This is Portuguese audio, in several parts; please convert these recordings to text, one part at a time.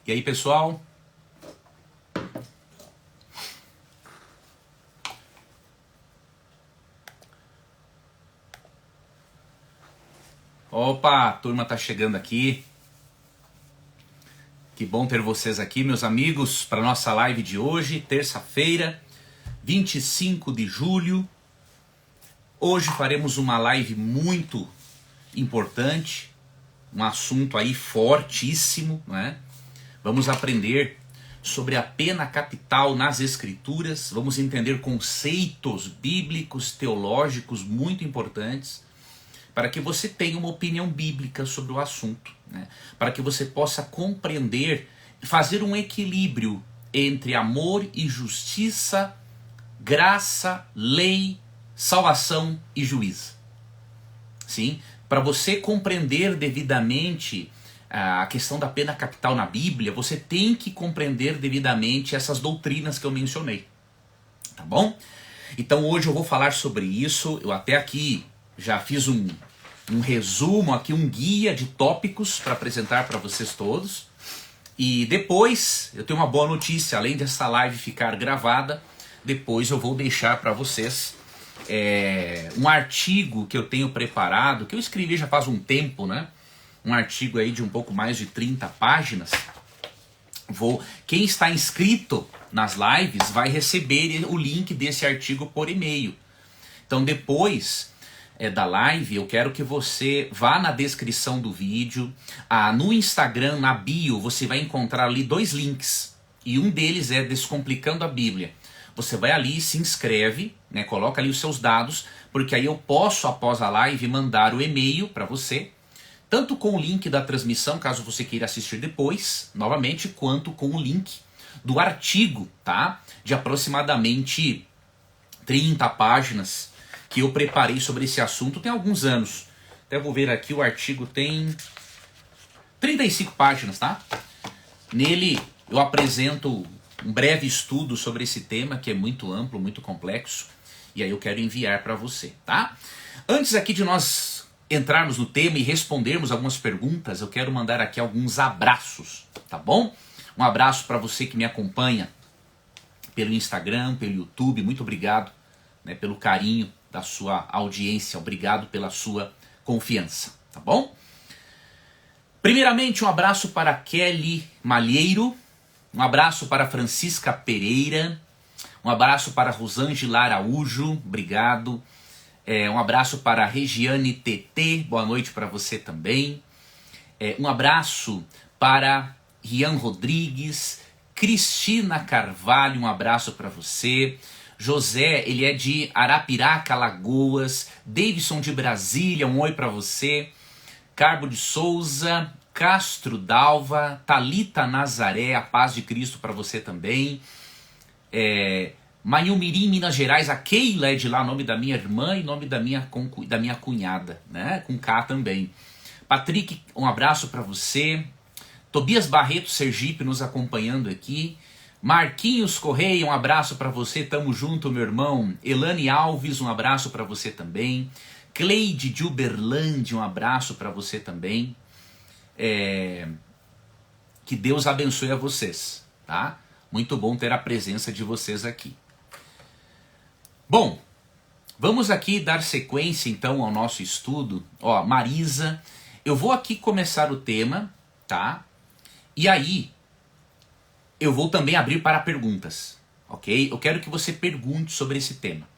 E aí, pessoal? Opa, a turma tá chegando aqui. Que bom ter vocês aqui, meus amigos, para nossa live de hoje, terça-feira, 25 de julho. Hoje faremos uma live muito importante, um assunto aí fortíssimo, né? Vamos aprender sobre a pena capital nas Escrituras, vamos entender conceitos bíblicos, teológicos muito importantes, para que você tenha uma opinião bíblica sobre o assunto, né? Para que você possa compreender, fazer um equilíbrio entre amor e justiça, graça, lei, salvação e juízo. Sim? Para você compreender devidamente a questão da pena capital na Bíblia, você tem que compreender devidamente essas doutrinas que eu mencionei. Tá bom? Então hoje eu vou falar sobre isso. Eu até aqui já fiz um resumo, aqui um guia de tópicos para apresentar para vocês todos. E depois, eu tenho uma boa notícia, além dessa live ficar gravada, depois eu vou deixar para vocês um artigo que eu tenho preparado, que eu escrevi já faz um tempo, né? Um artigo aí de um pouco mais de 30 páginas. Quem está inscrito nas lives vai receber o link desse artigo por e-mail. Então depois da live, eu quero que você vá na descrição do vídeo, no Instagram, na bio, você vai encontrar ali 2 links. E um deles é Descomplicando a Bíblia. Você vai ali, se inscreve, né, coloca ali os seus dados, porque aí eu posso, após a live, mandar o e-mail para você, tanto com o link da transmissão, caso você queira assistir depois, novamente, quanto com o link do artigo, tá? De aproximadamente 30 páginas que eu preparei sobre esse assunto tem alguns anos. Até vou ver aqui, o artigo tem 35 páginas, tá? Nele eu apresento um breve estudo sobre esse tema, que é muito amplo, muito complexo, e aí eu quero enviar para você, tá? Antes aqui de nós entrarmos no tema e respondermos algumas perguntas, eu quero mandar aqui alguns abraços, tá bom? Um abraço para você que me acompanha pelo Instagram, pelo YouTube, muito obrigado, né, pelo carinho da sua audiência, obrigado pela sua confiança, tá bom? Primeiramente, um abraço para Kelly Malheiro, um abraço para Francisca Pereira, um abraço para Rosângela Araújo, obrigado. Um abraço para Regiane TT, boa noite para você também. Um abraço para Rian Rodrigues, Cristina Carvalho, um abraço para você. José, ele é de Arapiraca, Alagoas. Davidson de Brasília, um oi para você. Carbo de Souza, Castro Dalva, Talita Nazaré, a paz de Cristo para você também. Manhumirim, Minas Gerais, a Keila é de lá, nome da minha irmã e nome da minha cunhada, né? Com K também. Patrick, um abraço para você. Tobias Barreto, Sergipe, nos acompanhando aqui. Marquinhos Correia, um abraço para você, tamo junto, meu irmão. Elane Alves, um abraço para você também. Cleide de Uberlândia, um abraço para você também. Que Deus abençoe a vocês, tá? Muito bom ter a presença de vocês aqui. Bom, vamos aqui dar sequência então ao nosso estudo. Ó, Marisa, eu vou aqui começar o tema, tá? E aí eu vou também abrir para perguntas, ok? Eu quero que você pergunte sobre esse tema.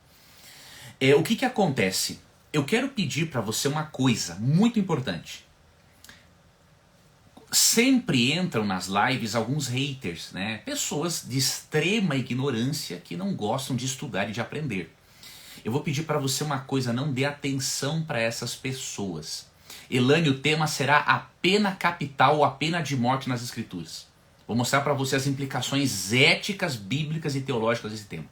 O que acontece? Eu quero pedir para você uma coisa muito importante. Sempre entram nas lives alguns haters, né? Pessoas de extrema ignorância que não gostam de estudar e de aprender. Eu vou pedir para você uma coisa, não dê atenção para essas pessoas. Elane, o tema será a pena capital ou a pena de morte nas Escrituras. Vou mostrar para você as implicações éticas, bíblicas e teológicas desse tema.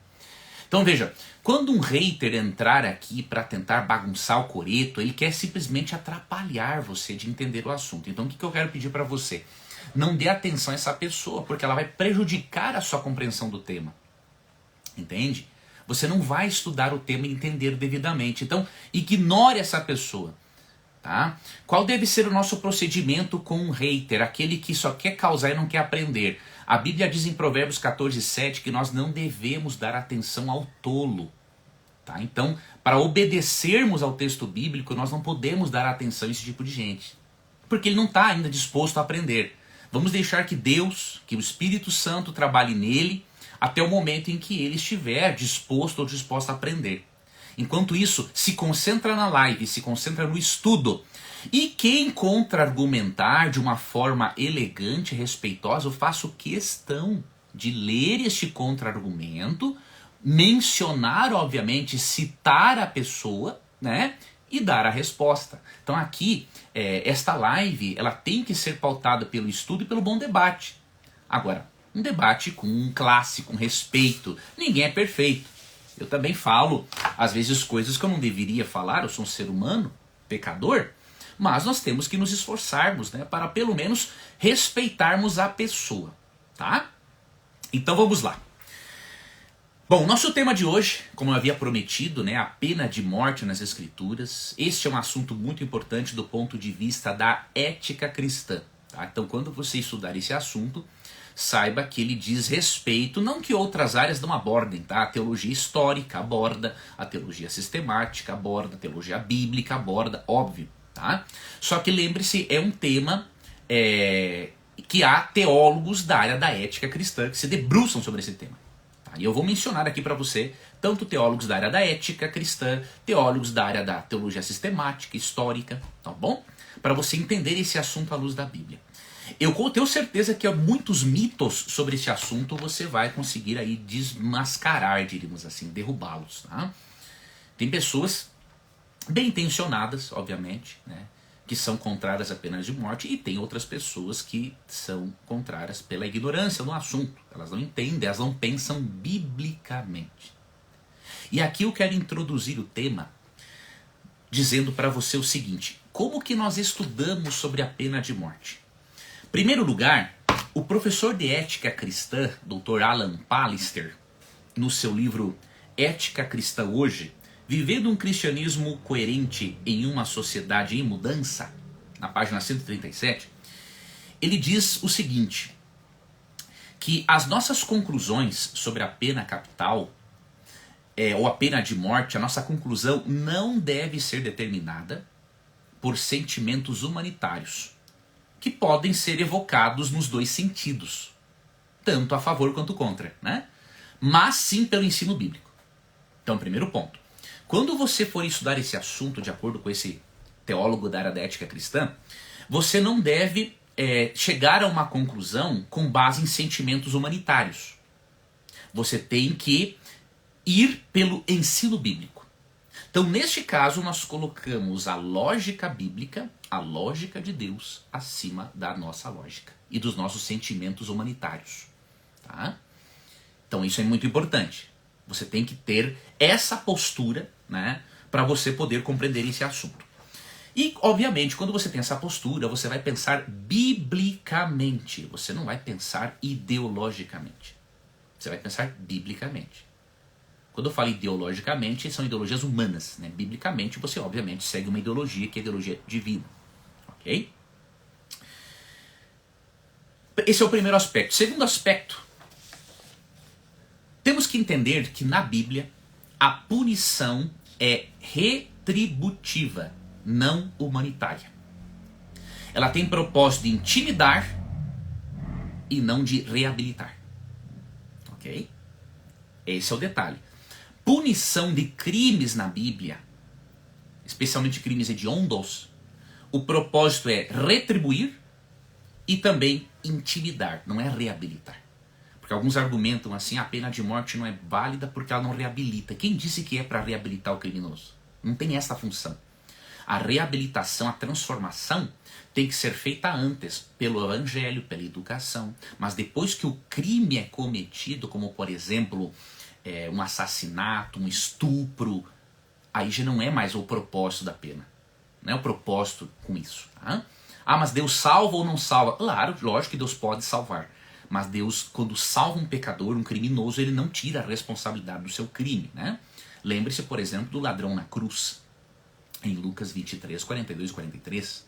Então veja, quando um hater entrar aqui para tentar bagunçar o coreto, ele quer simplesmente atrapalhar você de entender o assunto. Então o que eu quero pedir para você? Não dê atenção a essa pessoa, porque ela vai prejudicar a sua compreensão do tema. Entende? Você não vai estudar o tema e entender devidamente. Então ignore essa pessoa. Tá? Qual deve ser o nosso procedimento com um hater, aquele que só quer causar e não quer aprender? A Bíblia diz em Provérbios 14:7 que nós não devemos dar atenção ao tolo. Tá? Então, para obedecermos ao texto bíblico, nós não podemos dar atenção a esse tipo de gente. Porque ele não está ainda disposto a aprender. Vamos deixar que Deus, que o Espírito Santo trabalhe nele até o momento em que ele estiver disposto ou disposta a aprender. Enquanto isso, se concentra na live, se concentra no estudo. E quem contra-argumentar de uma forma elegante e respeitosa, eu faço questão de ler este contra-argumento, mencionar, obviamente, citar a pessoa, né? E dar a resposta. Então aqui, esta live, ela tem que ser pautada pelo estudo e pelo bom debate. Agora, um debate com classe, com respeito. Ninguém é perfeito. Eu também falo, às vezes, coisas que eu não deveria falar, eu sou um ser humano, pecador, mas nós temos que nos esforçarmos, né, para pelo menos respeitarmos a pessoa, tá? Então vamos lá. Bom, nosso tema de hoje, como eu havia prometido, né, a pena de morte nas Escrituras. Este é um assunto muito importante do ponto de vista da ética cristã. Tá? Então, quando você estudar esse assunto, saiba que ele diz respeito, não que outras áreas não abordem, tá? A teologia histórica aborda, a teologia sistemática aborda, a teologia bíblica aborda, óbvio, tá? Só que lembre-se, é um tema que há teólogos da área da ética cristã que se debruçam sobre esse tema. Tá? E eu vou mencionar aqui para você tanto teólogos da área da ética cristã, teólogos da área da teologia sistemática, histórica, tá bom? Para você entender esse assunto à luz da Bíblia. Eu tenho certeza que muitos mitos sobre esse assunto você vai conseguir aí desmascarar, diríamos assim, derrubá-los. Tá? Tem pessoas bem intencionadas, obviamente, né, que são contrárias à pena de morte, e tem outras pessoas que são contrárias pela ignorância no assunto. Elas não entendem, elas não pensam biblicamente. E aqui eu quero introduzir o tema dizendo para você o seguinte: como que nós estudamos sobre a pena de morte? Em primeiro lugar, o professor de ética cristã, Dr. Alan Pallister, no seu livro Ética Cristã Hoje, Vivendo um Cristianismo Coerente em uma Sociedade em Mudança, na página 137, ele diz o seguinte, que as nossas conclusões sobre a pena capital, ou a pena de morte, a nossa conclusão não deve ser determinada por sentimentos humanitários, que podem ser evocados nos dois sentidos, tanto a favor quanto contra, né? Mas sim pelo ensino bíblico. Então, primeiro ponto. Quando você for estudar esse assunto, de acordo com esse teólogo da área da ética cristã, você não deve chegar a uma conclusão com base em sentimentos humanitários. Você tem que ir pelo ensino bíblico. Então, neste caso, nós colocamos a lógica bíblica, a lógica de Deus, acima da nossa lógica e dos nossos sentimentos humanitários. Tá? Então, isso é muito importante. Você tem que ter essa postura, né, para você poder compreender esse assunto. E, obviamente, quando você tem essa postura, você vai pensar biblicamente. Você não vai pensar ideologicamente. Você vai pensar biblicamente. Quando eu falo ideologicamente, são ideologias humanas, né? Biblicamente, você obviamente segue uma ideologia que é a ideologia divina. Ok? Esse é o primeiro aspecto. Segundo aspecto, temos que entender que na Bíblia a punição é retributiva, não humanitária. Ela tem propósito de intimidar e não de reabilitar. Ok? Esse é o detalhe. Punição de crimes na Bíblia, especialmente crimes hediondos, o propósito é retribuir e também intimidar, não é reabilitar. Porque alguns argumentam assim, a pena de morte não é válida porque ela não reabilita. Quem disse que é para reabilitar o criminoso? Não tem essa função. A reabilitação, a transformação tem que ser feita antes, pelo evangelho, pela educação. Mas depois que o crime é cometido, como por exemplo um assassinato, um estupro, aí já não é mais o propósito da pena. Não é o propósito com isso. Tá? Ah, mas Deus salva ou não salva? Claro, lógico que Deus pode salvar. Mas Deus, quando salva um pecador, um criminoso, ele não tira a responsabilidade do seu crime. Né? Lembre-se, por exemplo, do ladrão na cruz. em Lucas 23, 42 e 43,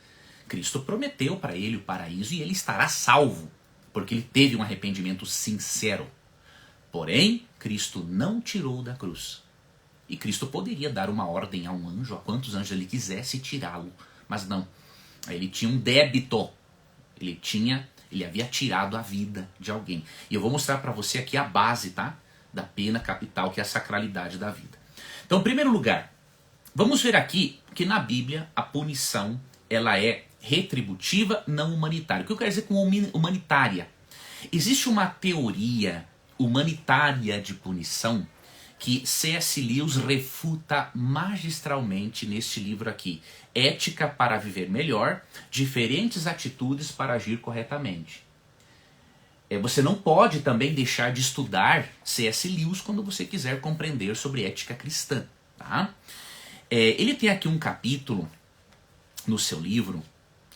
Cristo prometeu para ele o paraíso e ele estará salvo, porque ele teve um arrependimento sincero. Porém, Cristo não tirou da cruz. E Cristo poderia dar uma ordem a um anjo, a quantos anjos ele quisesse tirá-lo, mas não. Ele tinha um débito. Ele havia tirado a vida de alguém. E eu vou mostrar para você aqui a base, tá? Da pena capital, que é a sacralidade da vida. Então, em primeiro lugar, vamos ver aqui que na Bíblia a punição ela é retributiva, não humanitária. O que eu quero dizer com humanitária? Existe uma teoria humanitária de punição que C.S. Lewis refuta magistralmente neste livro aqui. Ética para viver melhor, diferentes atitudes para agir corretamente. Você não pode também deixar de estudar C.S. Lewis quando você quiser compreender sobre ética cristã. Tá? Ele tem aqui um capítulo no seu livro,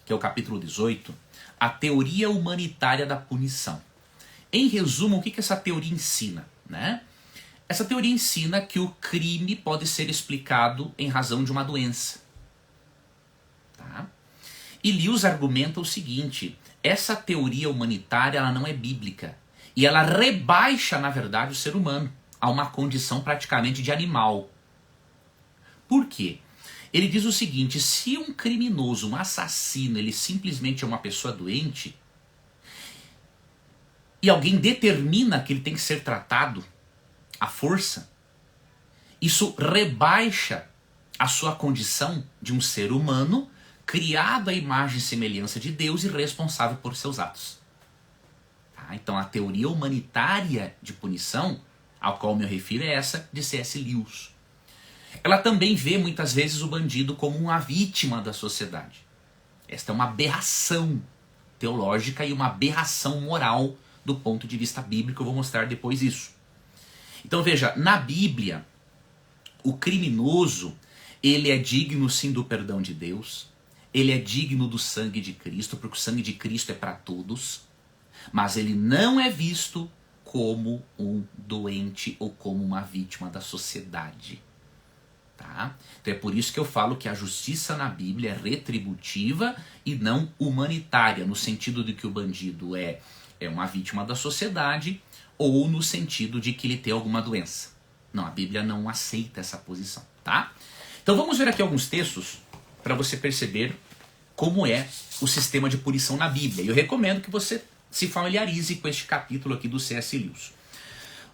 que é o capítulo 18, a teoria humanitária da punição. Em resumo, o que essa teoria ensina? Né? Essa teoria ensina que o crime pode ser explicado em razão de uma doença. Tá? E Lewis argumenta o seguinte: essa teoria humanitária ela não é bíblica. E ela rebaixa, na verdade, o ser humano a uma condição praticamente de animal. Por quê? Ele diz o seguinte: se um criminoso, um assassino, ele simplesmente é uma pessoa doente, e alguém determina que ele tem que ser tratado à força, isso rebaixa a sua condição de um ser humano criado à imagem e semelhança de Deus e responsável por seus atos. Tá? Então a teoria humanitária de punição, ao qual me refiro, é essa de C.S. Lewis. Ela também vê muitas vezes o bandido como uma vítima da sociedade. Esta é uma aberração teológica e uma aberração moral do ponto de vista bíblico. Eu vou mostrar depois isso. Então veja, na Bíblia, o criminoso, ele é digno sim do perdão de Deus, ele é digno do sangue de Cristo, porque o sangue de Cristo é para todos, mas ele não é visto como um doente ou como uma vítima da sociedade. Tá? Então é por isso que eu falo que a justiça na Bíblia é retributiva e não humanitária, no sentido de que o bandido é uma vítima da sociedade, ou no sentido de que ele tem alguma doença. Não, a Bíblia não aceita essa posição, tá? Então vamos ver aqui alguns textos para você perceber como é o sistema de punição na Bíblia. E eu recomendo que você se familiarize com este capítulo aqui do C.S. Lewis.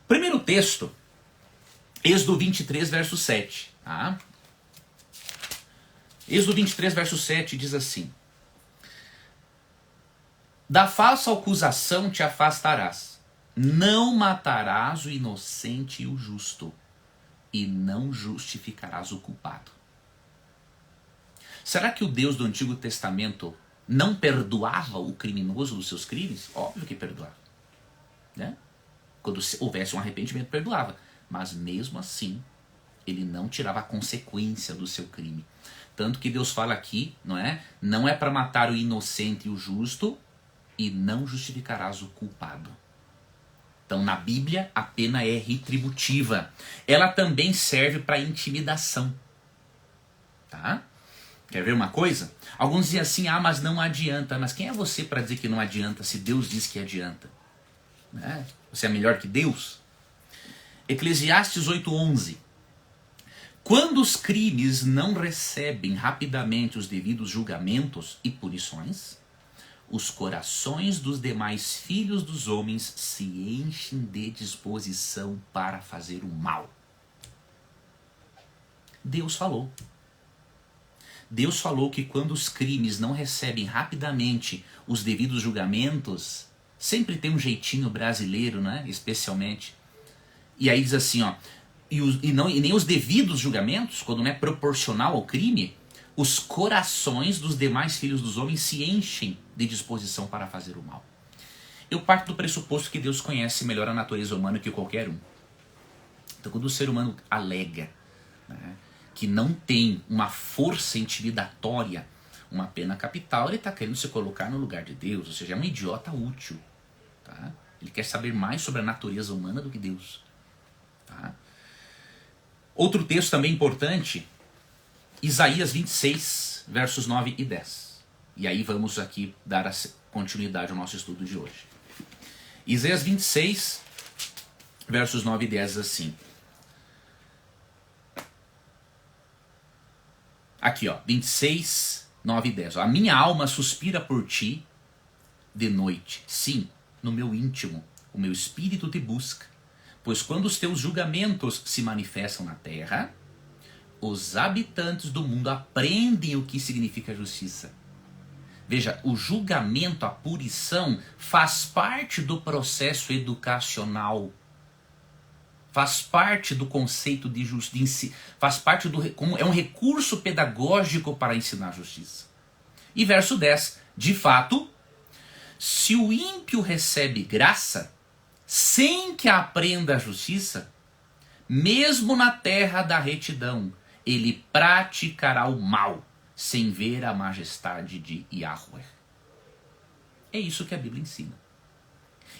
Primeiro texto, Êxodo 23, verso 7. Tá? Êxodo 23, verso 7 diz assim: da falsa acusação te afastarás. Não matarás o inocente e o justo, e não justificarás o culpado. Será que o Deus do Antigo Testamento não perdoava o criminoso dos seus crimes? Óbvio que perdoava. Né? Quando houvesse um arrependimento, perdoava. Mas mesmo assim, ele não tirava a consequência do seu crime. Tanto que Deus fala aqui, não é? Não é para matar o inocente e o justo, e não justificarás o culpado. Então, na Bíblia, a pena é retributiva. Ela também serve para intimidação. Tá? Quer ver uma coisa? Alguns dizem assim, mas não adianta. Mas quem é você para dizer que não adianta se Deus diz que adianta? Né? Você é melhor que Deus? Eclesiastes 8:11. Quando os crimes não recebem rapidamente os devidos julgamentos e punições, os corações dos demais filhos dos homens se enchem de disposição para fazer o mal. Deus falou. Deus falou que quando os crimes não recebem rapidamente os devidos julgamentos, sempre tem um jeitinho brasileiro, né? Especialmente. E aí diz assim, e nem os devidos julgamentos, quando não é proporcional ao crime, os corações dos demais filhos dos homens se enchem de disposição para fazer o mal. Eu parto do pressuposto que Deus conhece melhor a natureza humana que qualquer um. Então quando o ser humano alega, né, que não tem uma força intimidatória, uma pena capital, ele está querendo se colocar no lugar de Deus, ou seja, é um idiota útil. Tá? Ele quer saber mais sobre a natureza humana do que Deus. Tá? Outro texto também importante Isaías 26, versos 9 e 10. E aí vamos aqui dar a continuidade ao nosso estudo de hoje. Isaías 26, versos 9 e 10 assim. Aqui, ó, 26, 9 e 10. Ó, a minha alma suspira por ti de noite. Sim, no meu íntimo, o meu espírito te busca. Pois quando os teus julgamentos se manifestam na terra, os habitantes do mundo aprendem o que significa justiça. Veja, o julgamento, a punição, faz parte do processo educacional. Faz parte do conceito de justiça. Faz parte é um recurso pedagógico para ensinar a justiça. E verso 10. De fato, se o ímpio recebe graça, sem que aprenda a justiça, mesmo na terra da retidão, ele praticará o mal, sem ver a majestade de Yahweh. É isso que a Bíblia ensina.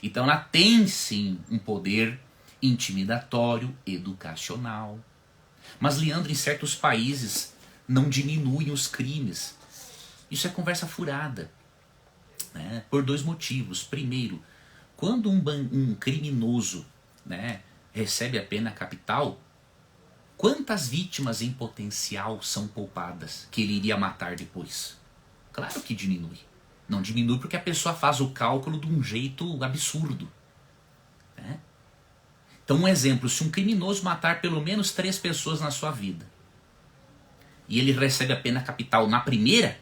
Então ela tem sim um poder intimidatório, educacional. Mas, Leandro, em certos países não diminuem os crimes. Isso é conversa furada, né? Por dois motivos. Primeiro, quando um criminoso, né, recebe a pena capital, quantas vítimas em potencial são poupadas que ele iria matar depois? Claro que diminui. Não diminui porque a pessoa faz o cálculo de um jeito absurdo, né? Então, um exemplo, se um criminoso matar pelo menos 3 pessoas na sua vida, e ele recebe a pena capital na primeira,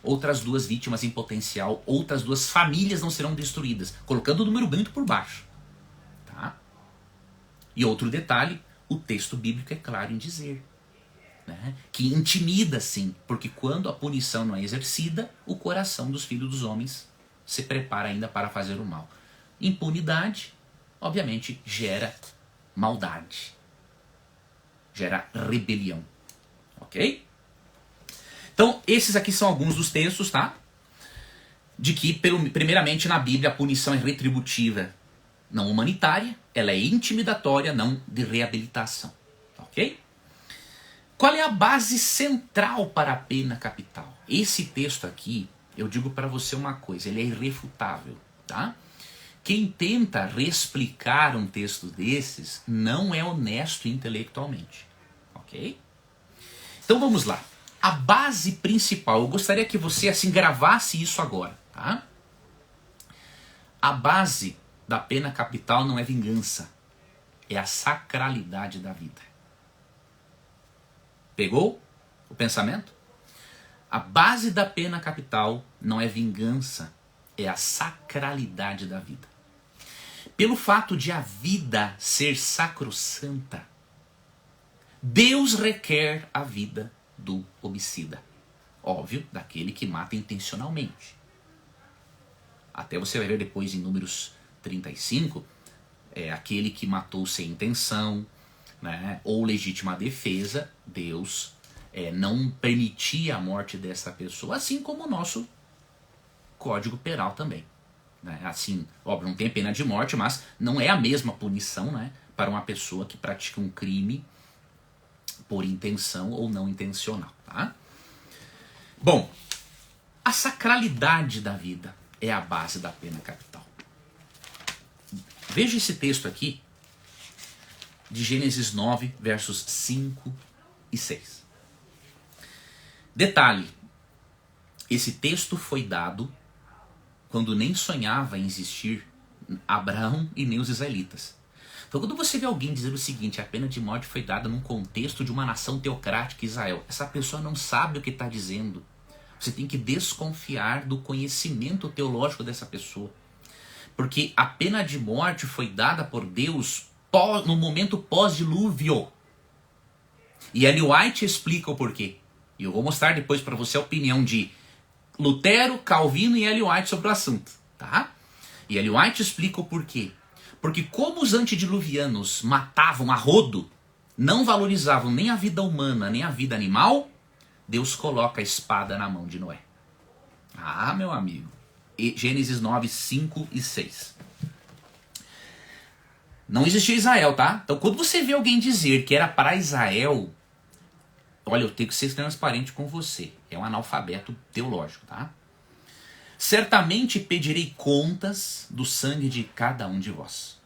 outras 2 vítimas em potencial, outras 2 famílias não serão destruídas, colocando o número muito por baixo. Tá? E outro detalhe, o texto bíblico é claro em dizer, né, que intimida sim, porque quando a punição não é exercida, o coração dos filhos dos homens se prepara ainda para fazer o mal. Impunidade, obviamente, gera maldade, gera rebelião, ok? Então, esses aqui são alguns dos textos, tá? De que, primeiramente, na Bíblia, a punição é retributiva, não humanitária, ela é intimidatória, não de reabilitação, ok? Qual é a base central para a pena capital? Esse texto aqui, eu digo para você uma coisa, ele é irrefutável, tá? Quem tenta reexplicar um texto desses não é honesto intelectualmente, ok? Então vamos lá. A base principal, eu gostaria que você assim gravasse isso agora, tá? A base da pena capital não é vingança, é a sacralidade da vida. Pegou o pensamento? A base da pena capital não é vingança, é a sacralidade da vida. Pelo fato de a vida ser sacrossanta, Deus requer a vida do homicida. Óbvio, daquele que mata intencionalmente. Até você vai ver depois em Números 35, aquele que matou sem intenção, né, ou legítima defesa, Deus não permitia a morte dessa pessoa, assim como o nosso Código Penal também. Né? Assim, óbvio, não tem pena de morte, mas não é a mesma punição, né, para uma pessoa que pratica um crime por intenção ou não intencional. Tá? Bom, a sacralidade da vida é a base da pena capital. Veja esse texto aqui, de Gênesis 9, versos 5 e 6. Detalhe, esse texto foi dado quando nem sonhava em existir Abraão e nem os israelitas. Então quando você vê alguém dizer o seguinte, a pena de morte foi dada num contexto de uma nação teocrática, Israel, essa pessoa não sabe o que está dizendo. Você tem que desconfiar do conhecimento teológico dessa pessoa. Porque a pena de morte foi dada por Deus no momento pós-dilúvio. E Ellen White explica o porquê. E eu vou mostrar depois para você a opinião de Lutero, Calvino e Ellen White sobre o assunto. Tá? E Ellen White explica o porquê. Porque como os antediluvianos matavam a rodo, não valorizavam nem a vida humana, nem a vida animal, Deus coloca a espada na mão de Noé. Ah, meu amigo. Gênesis 9, 5 e 6. Não existia Israel, tá? Então quando você vê alguém dizer que era para Israel, Olha, eu tenho que ser transparente com você. É um analfabeto teológico, tá? Certamente pedirei contas do sangue de cada um de vós.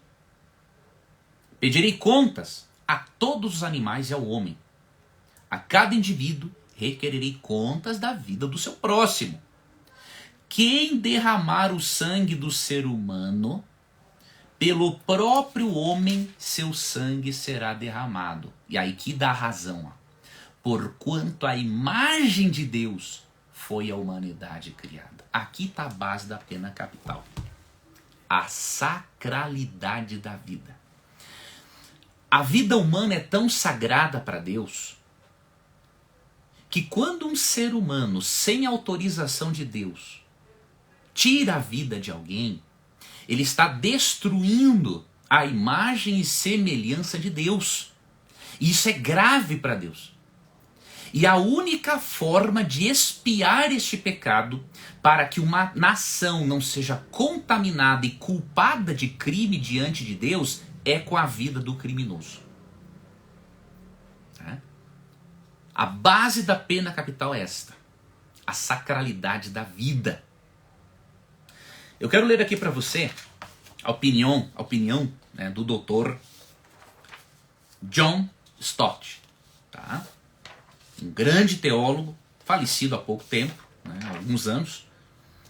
Pedirei contas a todos os animais e ao homem. A cada indivíduo requererei contas da vida do seu próximo. Quem derramar o sangue do ser humano, pelo próprio homem seu sangue será derramado. E aí que dá a razão. Ó. Porquanto a imagem de Deus foi a humanidade criada. Aqui está a base da pena capital. A sacralidade da vida. A vida humana é tão sagrada para Deus que quando um ser humano, sem autorização de Deus, tira a vida de alguém, ele está destruindo a imagem e semelhança de Deus. E isso é grave para Deus. E a única forma de expiar este pecado, para que uma nação não seja contaminada e culpada de crime diante de Deus, é com a vida do criminoso. A base da pena capital é esta: a sacralidade da vida. Eu quero ler aqui para você a opinião né, do Dr. John Stott, tá? Um grande teólogo, falecido há pouco tempo, né, há alguns anos,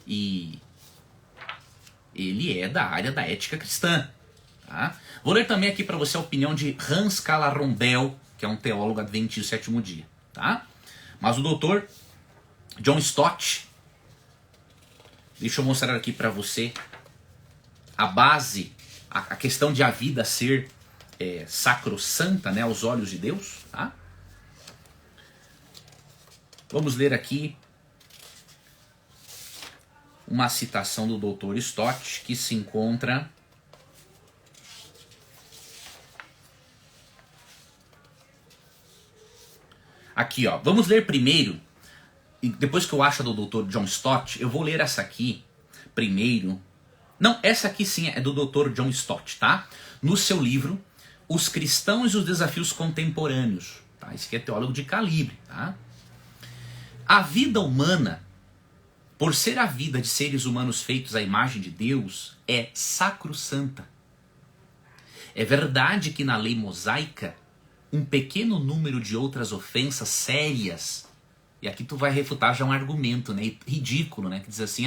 e ele é da área da ética cristã. Tá? Vou ler também aqui para você a opinião de Hans Cala-Rondel, que é um teólogo adventista do sétimo dia. Tá? Mas o Dr. John Stott, deixa eu mostrar aqui para você a base, a questão de a vida ser sacrossanta, né, aos olhos de Deus. Tá? Vamos ler aqui uma citação do Dr. Stott que se encontra aqui, ó. Vamos ler primeiro, e depois que eu acho a do Dr. John Stott, eu vou ler essa aqui primeiro. Não, essa aqui sim é do Dr. John Stott, tá? No seu livro, Os Cristãos e os Desafios Contemporâneos. Tá? Esse aqui é teólogo de calibre, tá? A vida humana, por ser a vida de seres humanos feitos à imagem de Deus, é sacrossanta. É verdade que na lei mosaica, um pequeno número de outras ofensas sérias, e aqui tu vai refutar já um argumento, né, ridículo, né, que diz assim,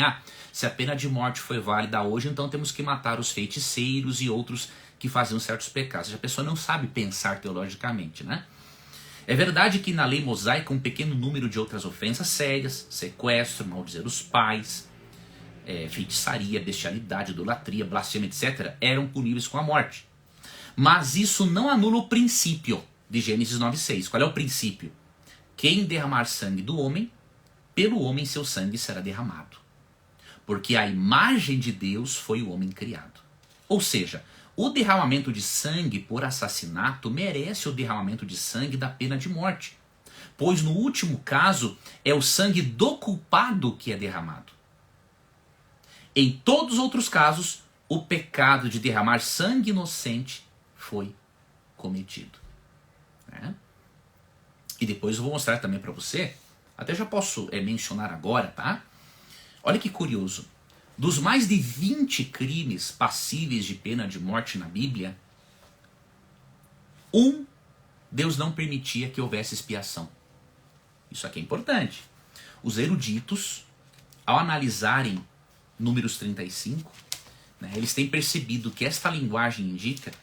se a pena de morte foi válida hoje, então temos que matar os feiticeiros e outros que faziam certos pecados. A pessoa não sabe pensar teologicamente, né? É verdade que na lei mosaica um pequeno número de outras ofensas sérias, sequestro, maldizer os pais, feitiçaria, bestialidade, idolatria, blasfêmia, etc., eram puníveis com a morte. Mas isso não anula o princípio de Gênesis 9,6. Qual é o princípio? Quem derramar sangue do homem, pelo homem seu sangue será derramado. Porque a imagem de Deus foi o homem criado. Ou seja, o derramamento de sangue por assassinato merece o derramamento de sangue da pena de morte. Pois no último caso, é o sangue do culpado que é derramado. Em todos os outros casos, o pecado de derramar sangue inocente foi cometido. E depois eu vou mostrar também para você, até já posso mencionar agora, tá? Olha que curioso. Dos mais de 20 crimes passíveis de pena de morte na Bíblia, Deus não permitia que houvesse expiação. Isso aqui é importante. Os eruditos, ao analisarem Números 35, né, eles têm percebido que esta linguagem indica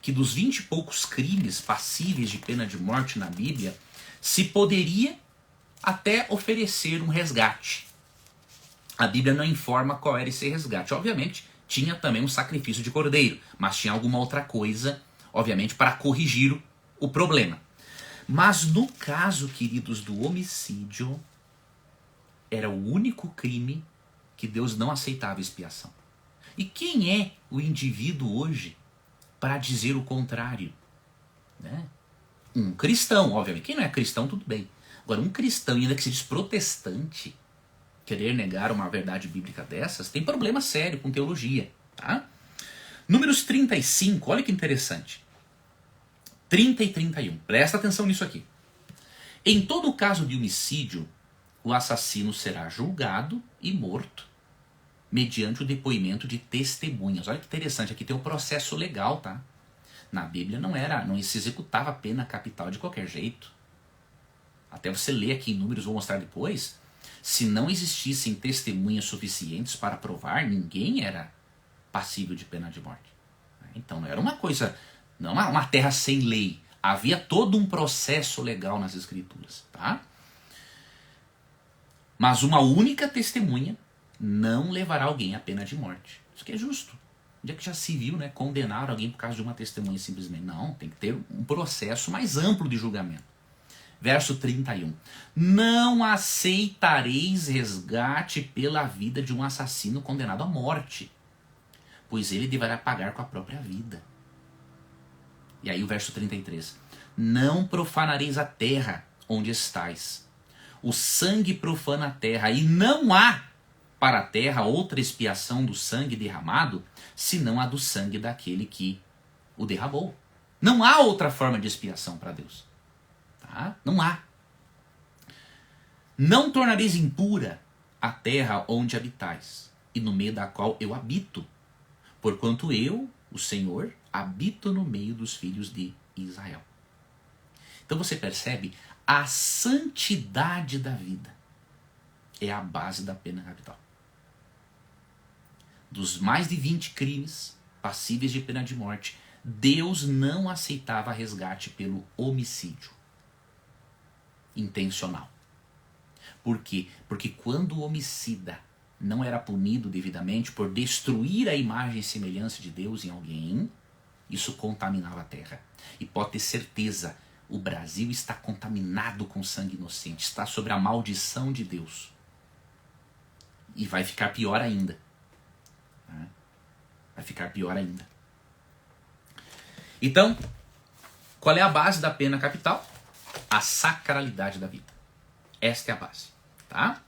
que dos 20 e poucos crimes passíveis de pena de morte na Bíblia, se poderia até oferecer um resgate. A Bíblia não informa qual era esse resgate. Obviamente, tinha também um sacrifício de cordeiro, mas tinha alguma outra coisa, obviamente, para corrigir o problema. Mas no caso, queridos, do homicídio, era o único crime que Deus não aceitava expiação. E quem é o indivíduo hoje para dizer o contrário? Né? Um cristão, obviamente. Quem não é cristão, tudo bem. Agora, um cristão, ainda que se diz protestante, querer negar uma verdade bíblica dessas, tem problema sério com teologia. Tá? Números 35, olha que interessante. 30 e 31. Presta atenção nisso aqui. Em todo caso de homicídio, o assassino será julgado e morto mediante o depoimento de testemunhas. Olha que interessante, aqui tem o processo legal, tá? Na Bíblia não se executava a pena capital de qualquer jeito. Até você ler aqui em Números, vou mostrar depois, se não existissem testemunhas suficientes para provar, ninguém era passível de pena de morte. Então não era uma coisa, não uma terra sem lei. Havia todo um processo legal nas escrituras, tá? Mas uma única testemunha não levará alguém à pena de morte. Isso que é justo. Onde é que já se viu, né, condenar alguém por causa de uma testemunha simplesmente? Não, tem que ter um processo mais amplo de julgamento. Verso 31. Não aceitareis resgate pela vida de um assassino condenado à morte, pois ele deverá pagar com a própria vida. E aí o verso 33. Não profanareis a terra onde estais. O sangue profana a terra, e não há para a terra outra expiação do sangue derramado, senão a do sangue daquele que o derramou. Não há outra forma de expiação para Deus. Tá? Não há. Não tornareis impura a terra onde habitais, e no meio da qual eu habito, porquanto eu, o Senhor, habito no meio dos filhos de Israel. Então você percebe, a santidade da vida é a base da pena capital. Dos mais de 20 crimes passíveis de pena de morte, Deus não aceitava resgate pelo homicídio intencional. Por quê? Porque quando o homicida não era punido devidamente por destruir a imagem e semelhança de Deus em alguém, isso contaminava a terra. E pode ter certeza, o Brasil está contaminado com sangue inocente, está sob a maldição de Deus. E vai ficar pior ainda. Vai ficar pior ainda. Então, qual é a base da pena capital? A sacralidade da vida. Esta é a base. Tá?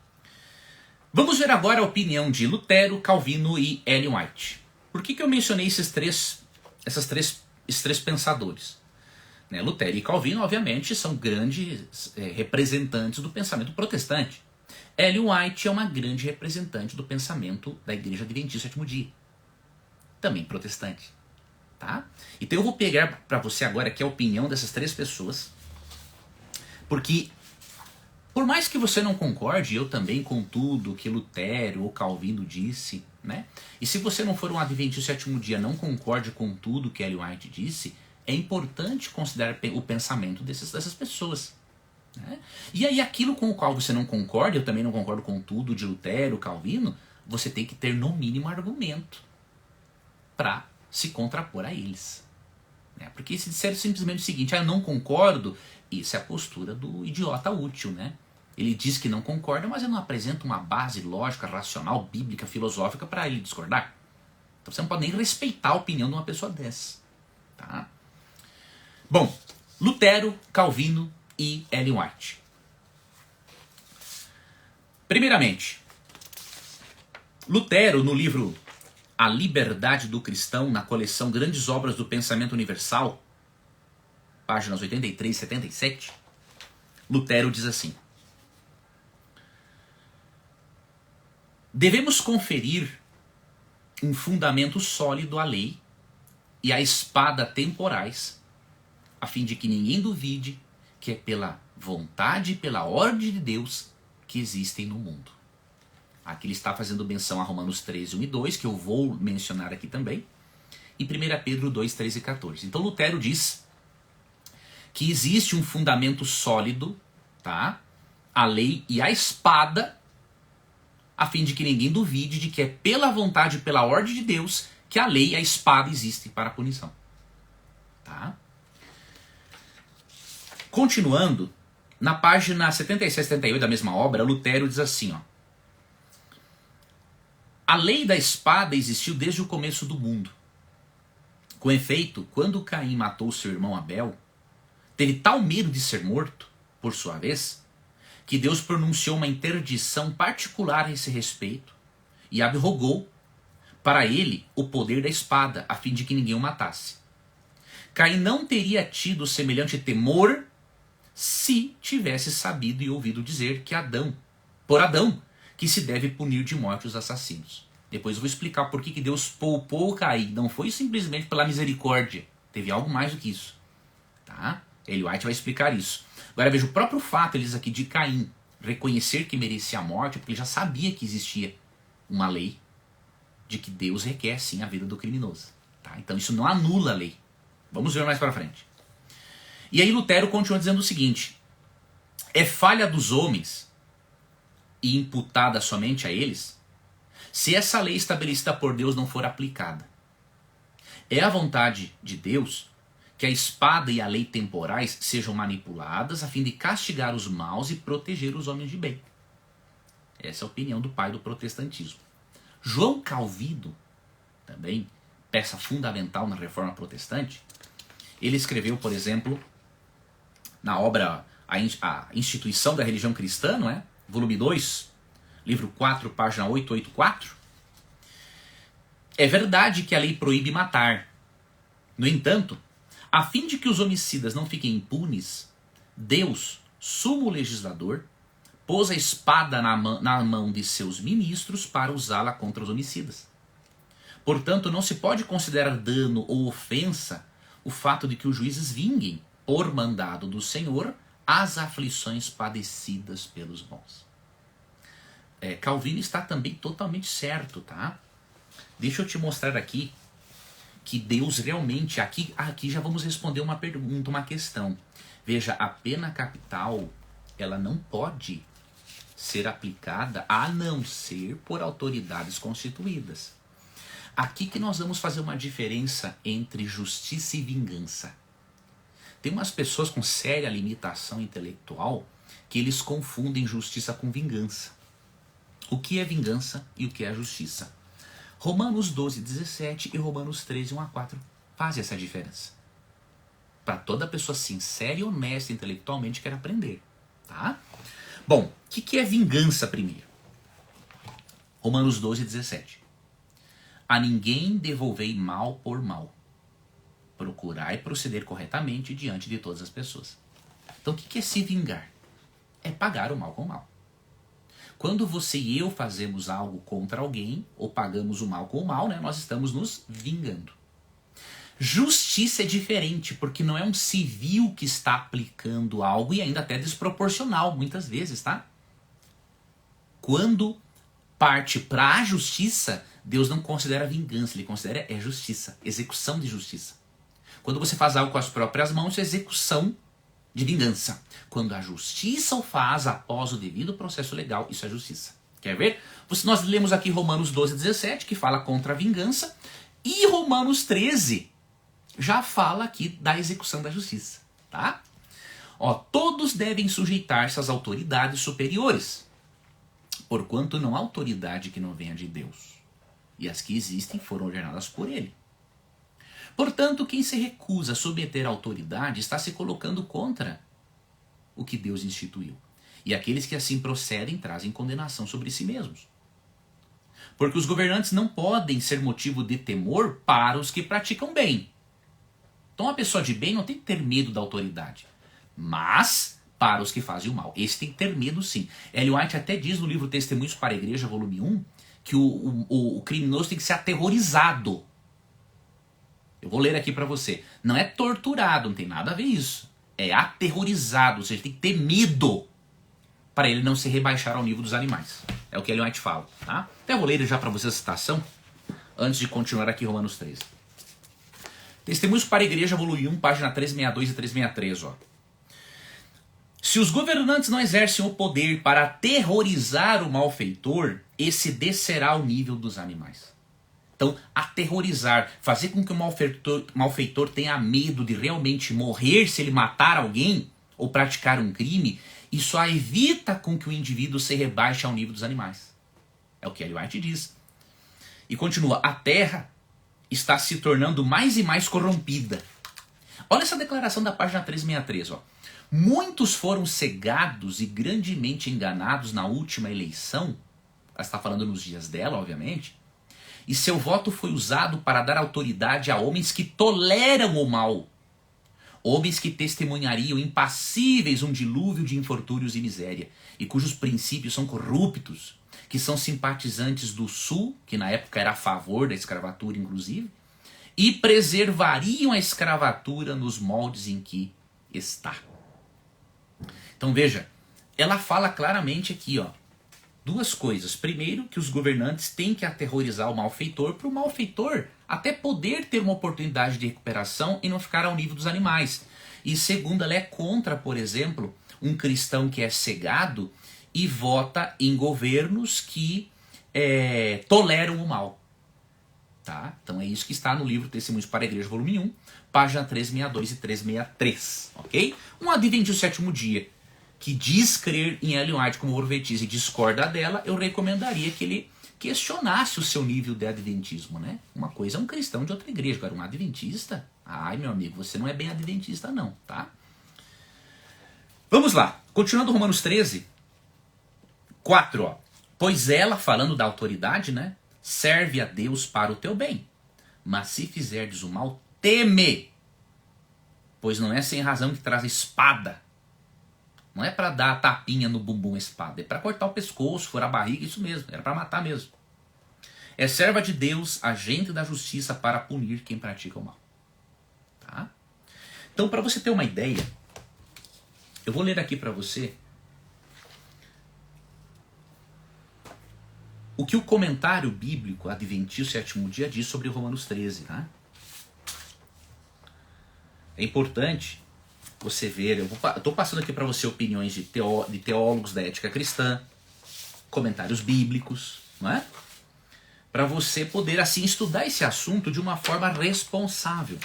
Vamos ver agora a opinião de Lutero, Calvino e Ellen White. Por que eu mencionei esses três pensadores? Né? Lutero e Calvino, obviamente, são grandes representantes do pensamento protestante. Ellen White é uma grande representante do pensamento da Igreja Adventista do Sétimo Dia. Também protestante. Tá? Então eu vou pegar para você agora aqui a opinião dessas três pessoas, porque por mais que você não concorde, eu também, com tudo que Lutero ou Calvino disse, né? E se você não for um Adventista do Sétimo Dia, não concorde com tudo que Ellen White disse, é importante considerar o pensamento dessas pessoas. Né? E aí aquilo com o qual você não concorda, eu também não concordo com tudo de Lutero, Calvino, você tem que ter no mínimo argumento para se contrapor a eles. Né? Porque se disser simplesmente o seguinte, eu não concordo, isso é a postura do idiota útil. Né? Ele diz que não concorda, mas ele não apresenta uma base lógica, racional, bíblica, filosófica para ele discordar. Então você não pode nem respeitar a opinião de uma pessoa dessa. Tá? Bom, Lutero, Calvino e Ellen White. Primeiramente, Lutero, no livro A Liberdade do Cristão, na coleção Grandes Obras do Pensamento Universal, páginas 83 e 77, Lutero diz assim: devemos conferir um fundamento sólido à lei e à espada temporais, a fim de que ninguém duvide que é pela vontade e pela ordem de Deus que existem no mundo. Aqui ele está fazendo menção a Romanos 13, 1 e 2, que eu vou mencionar aqui também, e 1 Pedro 2, 13 e 14. Então Lutero diz que existe um fundamento sólido, tá? A lei e a espada, a fim de que ninguém duvide de que é pela vontade e pela ordem de Deus que a lei e a espada existem para a punição. Tá? Continuando, na página 77 e 78 da mesma obra, Lutero diz assim, ó: a lei da espada existiu desde o começo do mundo. Com efeito, quando Caim matou seu irmão Abel, teve tal medo de ser morto, por sua vez, que Deus pronunciou uma interdição particular a esse respeito e abrogou para ele o poder da espada, a fim de que ninguém o matasse. Caim não teria tido semelhante temor se tivesse sabido e ouvido dizer que por Adão, que se deve punir de morte os assassinos. Depois eu vou explicar por que Deus poupou Caim. Não foi simplesmente pela misericórdia. Teve algo mais do que isso. Tá? Ellen White vai explicar isso. Agora veja, o próprio fato, ele diz aqui, de Caim reconhecer que merecia a morte, porque ele já sabia que existia uma lei de que Deus requer sim a vida do criminoso. Tá? Então isso não anula a lei. Vamos ver mais para frente. E aí Lutero continua dizendo o seguinte: é falha dos homens e imputada somente a eles se essa lei estabelecida por Deus não for aplicada. É a vontade de Deus que a espada e a lei temporais sejam manipuladas a fim de castigar os maus e proteger os homens de bem. Essa é a opinião do pai do protestantismo. João Calvino, também peça fundamental na Reforma Protestante, ele escreveu, por exemplo, na obra A Instituição da Religião Cristã, não é? Volume 2, livro 4, página 884. É verdade que a lei proíbe matar. No entanto, a fim de que os homicidas não fiquem impunes, Deus, sumo legislador, pôs a espada na mão de seus ministros para usá-la contra os homicidas. Portanto, não se pode considerar dano ou ofensa o fato de que os juízes vinguem, por mandado do Senhor, as aflições padecidas pelos bons. Calvino está também totalmente certo, tá? Deixa eu te mostrar aqui que Deus realmente, aqui já vamos responder uma pergunta, uma questão. Veja, a pena capital, ela não pode ser aplicada a não ser por autoridades constituídas. Aqui que nós vamos fazer uma diferença entre justiça e vingança. Tem umas pessoas com séria limitação intelectual que eles confundem justiça com vingança. O que é vingança e o que é justiça? Romanos 12, 17 e Romanos 13, 1 a 4 fazem essa diferença. Para toda pessoa sincera e honesta intelectualmente quer aprender. Tá? Bom, o que é vingança primeiro? Romanos 12, 17. A ninguém devolvei mal por mal. Procurai proceder corretamente diante de todas as pessoas. Então o que é se vingar? É pagar o mal com o mal. Quando você e eu fazemos algo contra alguém, ou pagamos o mal com o mal, né, nós estamos nos vingando. Justiça é diferente, porque não é um civil que está aplicando algo e ainda até desproporcional, muitas vezes, tá? Quando parte para a justiça, Deus não considera vingança, ele considera justiça, execução de justiça. Quando você faz algo com as próprias mãos, é execução de vingança. Quando a justiça o faz após o devido processo legal, isso é justiça. Quer ver? Nós lemos aqui Romanos 12, 17, que fala contra a vingança, e Romanos 13 já fala aqui da execução da justiça. Tá? Todos devem sujeitar-se às autoridades superiores, porquanto não há autoridade que não venha de Deus, e as que existem foram ordenadas por ele. Portanto, quem se recusa a submeter a autoridade está se colocando contra o que Deus instituiu. E aqueles que assim procedem trazem condenação sobre si mesmos. Porque os governantes não podem ser motivo de temor para os que praticam bem. Então uma pessoa de bem não tem que ter medo da autoridade. Mas para os que fazem o mal. Esse tem que ter medo sim. Ellen White até diz no livro Testemunhos para a Igreja, volume 1, que o criminoso tem que ser aterrorizado. Eu vou ler aqui para você. Não é torturado, não tem nada a ver isso. É aterrorizado, ou seja, tem que ter medo para ele não se rebaixar ao nível dos animais. É o que Ellen White fala. Tá? Até vou ler já para você a citação, antes de continuar aqui Romanos 13. Testemunhos para a Igreja, volume 1, página 362 e 363. Se os governantes não exercem o poder para aterrorizar o malfeitor, esse descerá ao nível dos animais. Então, aterrorizar, fazer com que o malfeitor tenha medo de realmente morrer se ele matar alguém ou praticar um crime, isso evita com que o indivíduo se rebaixe ao nível dos animais. É o que Ellen White diz. E continua, a terra está se tornando mais e mais corrompida. Olha essa declaração da página 363. Muitos foram cegados e grandemente enganados na última eleição, ela está falando nos dias dela, obviamente, e seu voto foi usado para dar autoridade a homens que toleram o mal. homens que testemunhariam impassíveis um dilúvio de infortúnios e miséria, e cujos princípios são corruptos, que são simpatizantes do Sul, que na época era a favor da escravatura inclusive, e preservariam a escravatura nos moldes em que está. Então veja, ela fala claramente aqui, ó, duas coisas. Primeiro, que os governantes têm que aterrorizar o malfeitor, para o malfeitor até poder ter uma oportunidade de recuperação e não ficar ao nível dos animais. E segundo, ela é contra, por exemplo, um cristão que é cegado e vota em governos que toleram o mal. Tá? Então é isso que está no livro Testemunhos para a Igreja, volume 1, página 362 e 363. Ok? Um adventista do sétimo dia que diz crer em Ellen White como profetisa e discorda dela, eu recomendaria que ele questionasse o seu nível de adventismo, né? Uma coisa é um cristão de outra igreja, agora um adventista, ai meu amigo, você não é bem adventista não, tá? Vamos lá, continuando Romanos 13, 4, ó. Pois ela, falando da autoridade, né? Serve a Deus para o teu bem, mas se fizerdes o mal, teme, pois não é sem razão que traz espada. Não é para dar a tapinha no bumbum a espada, é para cortar o pescoço, furar a barriga, isso mesmo, era para matar mesmo. É serva de Deus, agente da justiça para punir quem pratica o mal. Tá? Então, para você ter uma ideia, eu vou ler aqui para você o que o comentário bíblico Adventista Sétimo Dia diz sobre Romanos 13. Tá? É importante você ver, eu estou passando aqui para você opiniões de teólogos da ética cristã, comentários bíblicos, não é? Para você poder assim estudar esse assunto de uma forma responsável.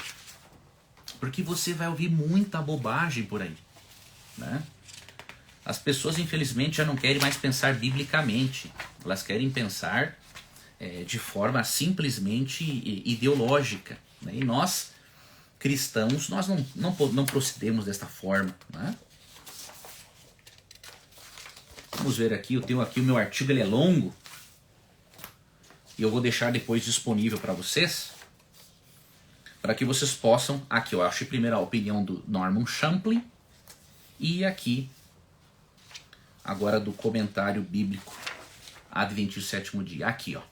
Porque você vai ouvir muita bobagem por aí, né? As pessoas infelizmente já não querem mais pensar biblicamente, elas querem pensar de forma simplesmente ideológica, né? E nós cristãos, nós não procedemos desta forma, né? Vamos ver aqui, eu tenho aqui o meu artigo, ele é longo, e eu vou deixar depois disponível para vocês, para que vocês possam, aqui eu acho primeiro a opinião do Norman Champlin, e aqui, agora do comentário bíblico Adventista do Sétimo Dia, aqui ó.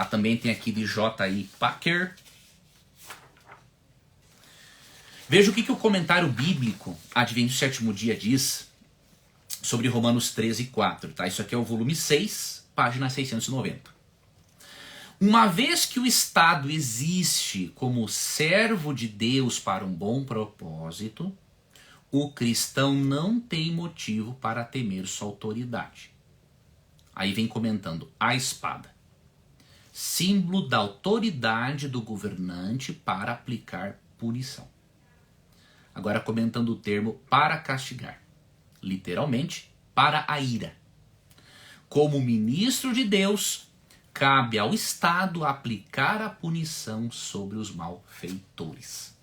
Também tem aqui de J.I. Packer. Veja o que o comentário bíblico Adventista do Sétimo Dia diz sobre Romanos 13, 4. Tá? Isso aqui é o volume 6, página 690. Uma vez que o Estado existe como servo de Deus para um bom propósito, o cristão não tem motivo para temer sua autoridade. Aí vem comentando a espada, símbolo da autoridade do governante para aplicar punição. Agora comentando o termo para castigar, literalmente para a ira. Como ministro de Deus, cabe ao Estado aplicar a punição sobre os malfeitores.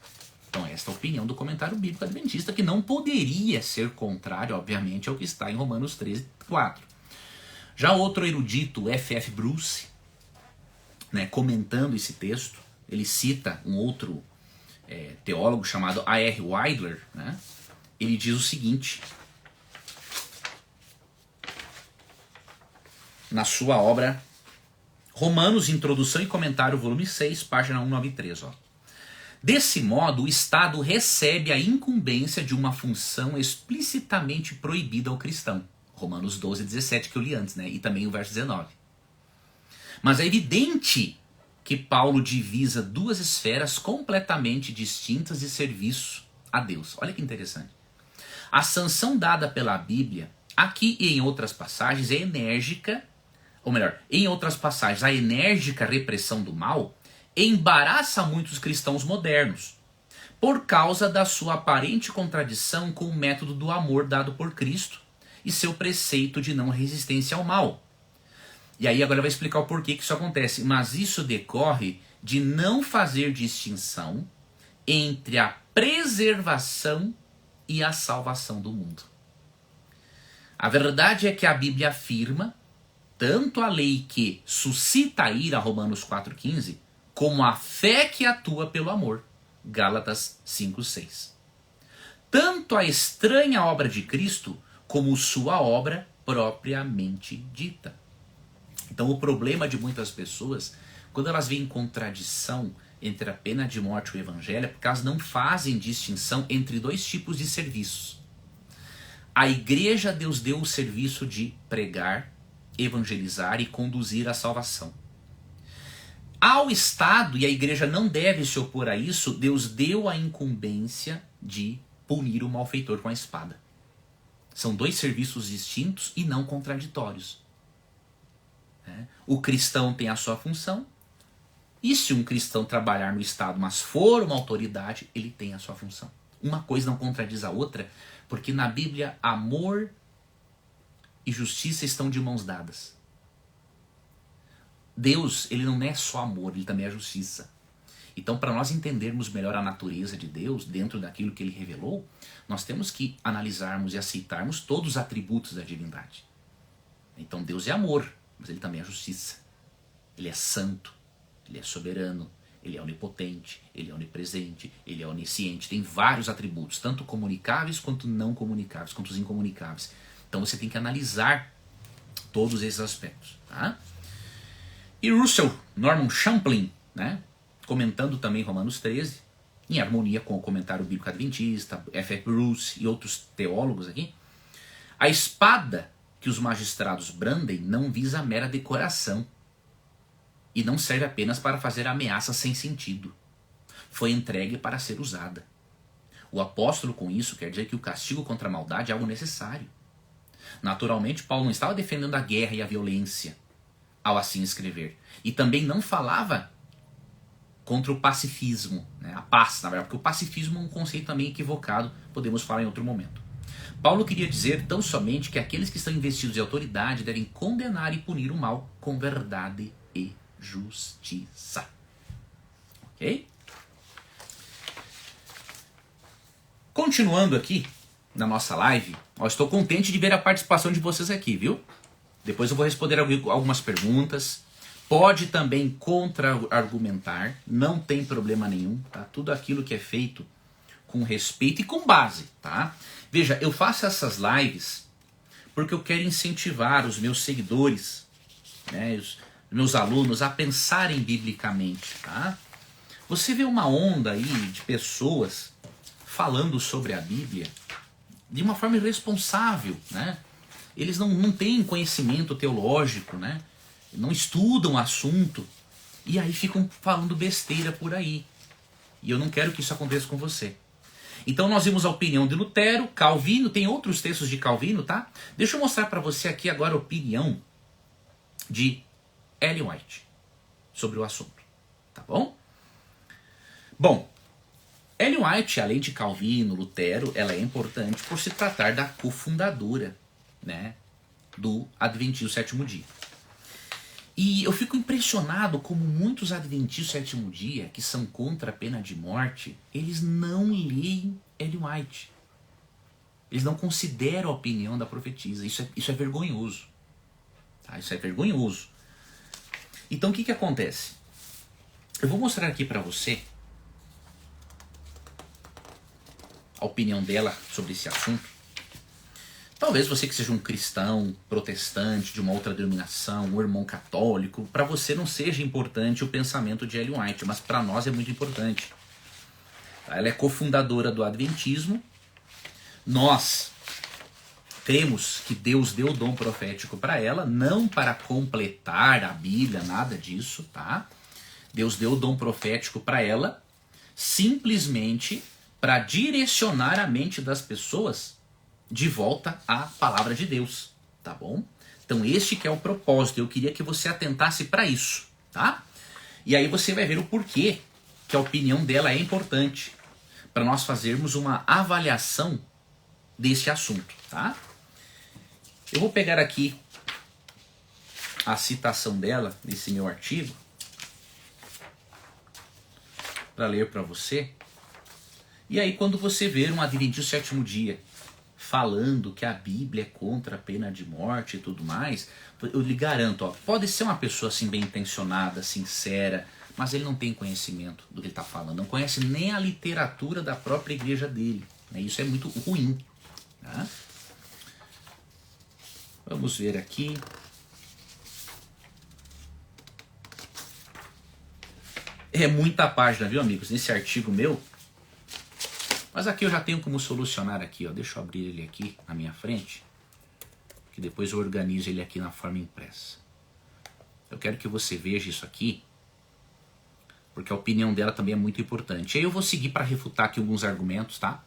Então esta é a opinião do comentário bíblico adventista, que não poderia ser contrário, obviamente, ao que está em Romanos 13, 4. Já outro erudito, F.F. Bruce, né, comentando esse texto, ele cita um outro teólogo chamado A.R. Wilder, né? Ele diz o seguinte, na sua obra Romanos, Introdução e Comentário, volume 6, página 193. Ó. Desse modo, o Estado recebe a incumbência de uma função explicitamente proibida ao cristão. Romanos 12, 17, que eu li antes, né? E também o verso 19. Mas é evidente que Paulo divisa duas esferas completamente distintas de serviço a Deus. Olha que interessante. A sanção dada pela Bíblia, aqui e em outras passagens, é enérgica, ou melhor, em outras passagens, a enérgica repressão do mal embaraça muitos cristãos modernos, por causa da sua aparente contradição com o método do amor dado por Cristo e seu preceito de não resistência ao mal. E aí agora vai explicar o porquê que isso acontece. Mas isso decorre de não fazer distinção entre a preservação e a salvação do mundo. A verdade é que a Bíblia afirma tanto a lei que suscita a ira, Romanos 4,15, como a fé que atua pelo amor, Gálatas 5:6. Tanto a estranha obra de Cristo, como sua obra propriamente dita. Então o problema de muitas pessoas, quando elas veem contradição entre a pena de morte e o evangelho, é porque elas não fazem distinção entre dois tipos de serviços. A igreja, Deus deu o serviço de pregar, evangelizar e conduzir à salvação. Ao Estado, e a igreja não deve se opor a isso, Deus deu a incumbência de punir o malfeitor com a espada. São dois serviços distintos e não contraditórios. O cristão tem a sua função, e se um cristão trabalhar no Estado, mas for uma autoridade, ele tem a sua função. Uma coisa não contradiz a outra, porque na Bíblia amor e justiça estão de mãos dadas. Deus, ele não é só amor, ele também é justiça. Então, para nós entendermos melhor a natureza de Deus, dentro daquilo que ele revelou, nós temos que analisarmos e aceitarmos todos os atributos da divindade. Então, Deus é amor, mas ele também é justiça. Ele é santo, ele é soberano, ele é onipotente, ele é onipresente, ele é onisciente. Tem vários atributos, tanto comunicáveis quanto não comunicáveis, quanto os incomunicáveis. Então, você tem que analisar todos esses aspectos. Tá? E Russell Norman Champlin, né, comentando também Romanos 13, em harmonia com o comentário bíblico adventista, F.F. Bruce e outros teólogos aqui, a espada que os magistrados brandem não visa a mera decoração e não serve apenas para fazer ameaças sem sentido. Foi entregue para ser usada. O apóstolo com isso quer dizer que o castigo contra a maldade é algo necessário. Naturalmente, Paulo não estava defendendo a guerra e a violência ao assim escrever. E também não falava contra o pacifismo, né? A paz, na verdade, porque o pacifismo é um conceito também equivocado, podemos falar em outro momento. Paulo queria dizer tão somente que aqueles que estão investidos de autoridade devem condenar e punir o mal com verdade e justiça. Ok? Continuando aqui na nossa live, estou contente de ver a participação de vocês aqui, viu? Depois eu vou responder algumas perguntas. Pode também contra-argumentar, não tem problema nenhum, tá? Tudo aquilo que é feito com respeito e com base, tá? Veja, eu faço essas lives porque eu quero incentivar os meus seguidores, né, os meus alunos a pensarem biblicamente, tá? Você vê uma onda aí de pessoas falando sobre a Bíblia de uma forma irresponsável, né? Eles não têm conhecimento teológico, né? Não estudam o assunto e aí ficam falando besteira por aí. E eu não quero que isso aconteça com você. Então nós vimos a opinião de Lutero, Calvino, tem outros textos de Calvino, tá? Deixa eu mostrar para você aqui agora a opinião de Ellen White sobre o assunto, tá bom? Bom, Ellen White, além de Calvino, Lutero, ela é importante por se tratar da cofundadora, né, do Adventismo Sétimo Dia. E eu fico impressionado como muitos Adventistas do Sétimo Dia, que são contra a pena de morte, eles não leem Ellen White. Eles não consideram a opinião da profetisa. Isso é vergonhoso. Tá? Isso é vergonhoso. Então o que acontece? Eu vou mostrar aqui para você a opinião dela sobre esse assunto. Talvez você que seja um cristão, protestante, de uma outra denominação, um irmão católico, para você não seja importante o pensamento de Ellen White, mas para nós é muito importante. Ela é cofundadora do Adventismo. Nós cremos que Deus deu o dom profético para ela, não para completar a Bíblia, nada disso, tá? Deus deu o dom profético para ela simplesmente para direcionar a mente das pessoas de volta à palavra de Deus, tá bom? Então este que é o propósito, eu queria que você atentasse para isso, tá? E aí você vai ver o porquê que a opinião dela é importante para nós fazermos uma avaliação desse assunto, tá? Eu vou pegar aqui a citação dela nesse meu artigo para ler para você. E aí quando você ver um Adventista Sétimo Dia falando que a Bíblia é contra a pena de morte e tudo mais, eu lhe garanto, ó, pode ser uma pessoa assim bem intencionada, sincera, mas ele não tem conhecimento do que ele está falando, não conhece nem a literatura da própria igreja dele. Né? Isso é muito ruim. Tá? Vamos ver aqui. É muita página, viu, amigos, nesse artigo meu. Mas aqui eu já tenho como solucionar aqui, ó. Deixa eu abrir ele aqui na minha frente, que depois eu organizo ele aqui na forma impressa. Eu quero que você veja isso aqui, porque a opinião dela também é muito importante. Aí eu vou seguir para refutar aqui alguns argumentos, tá?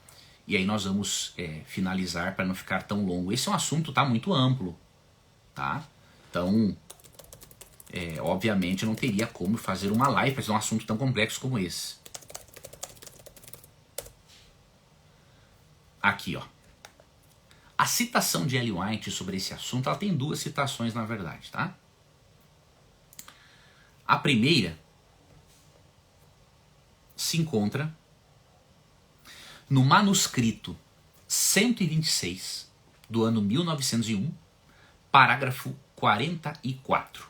E aí nós vamos finalizar para não ficar tão longo. Esse é um assunto, tá, muito amplo, tá? Então, obviamente eu não teria como fazer uma live para um assunto tão complexo como esse. Aqui, ó. A citação de Ellen White sobre esse assunto, ela tem duas citações na verdade, tá? A primeira se encontra no manuscrito 126 do ano 1901, parágrafo 44.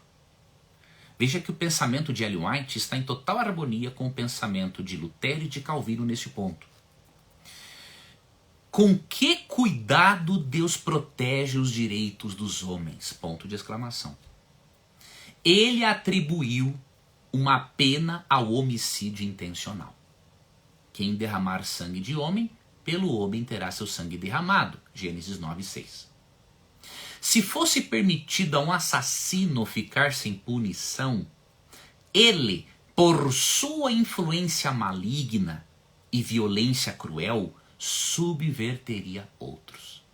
Veja que o pensamento de Ellen White está em total harmonia com o pensamento de Lutero e de Calvino nesse ponto. Com que cuidado Deus protege os direitos dos homens? Ponto de exclamação. Ele atribuiu uma pena ao homicídio intencional. Quem derramar sangue de homem, pelo homem terá seu sangue derramado. Gênesis 9:6. Se fosse permitido a um assassino ficar sem punição, ele, por sua influência maligna e violência cruel, subverteria outros.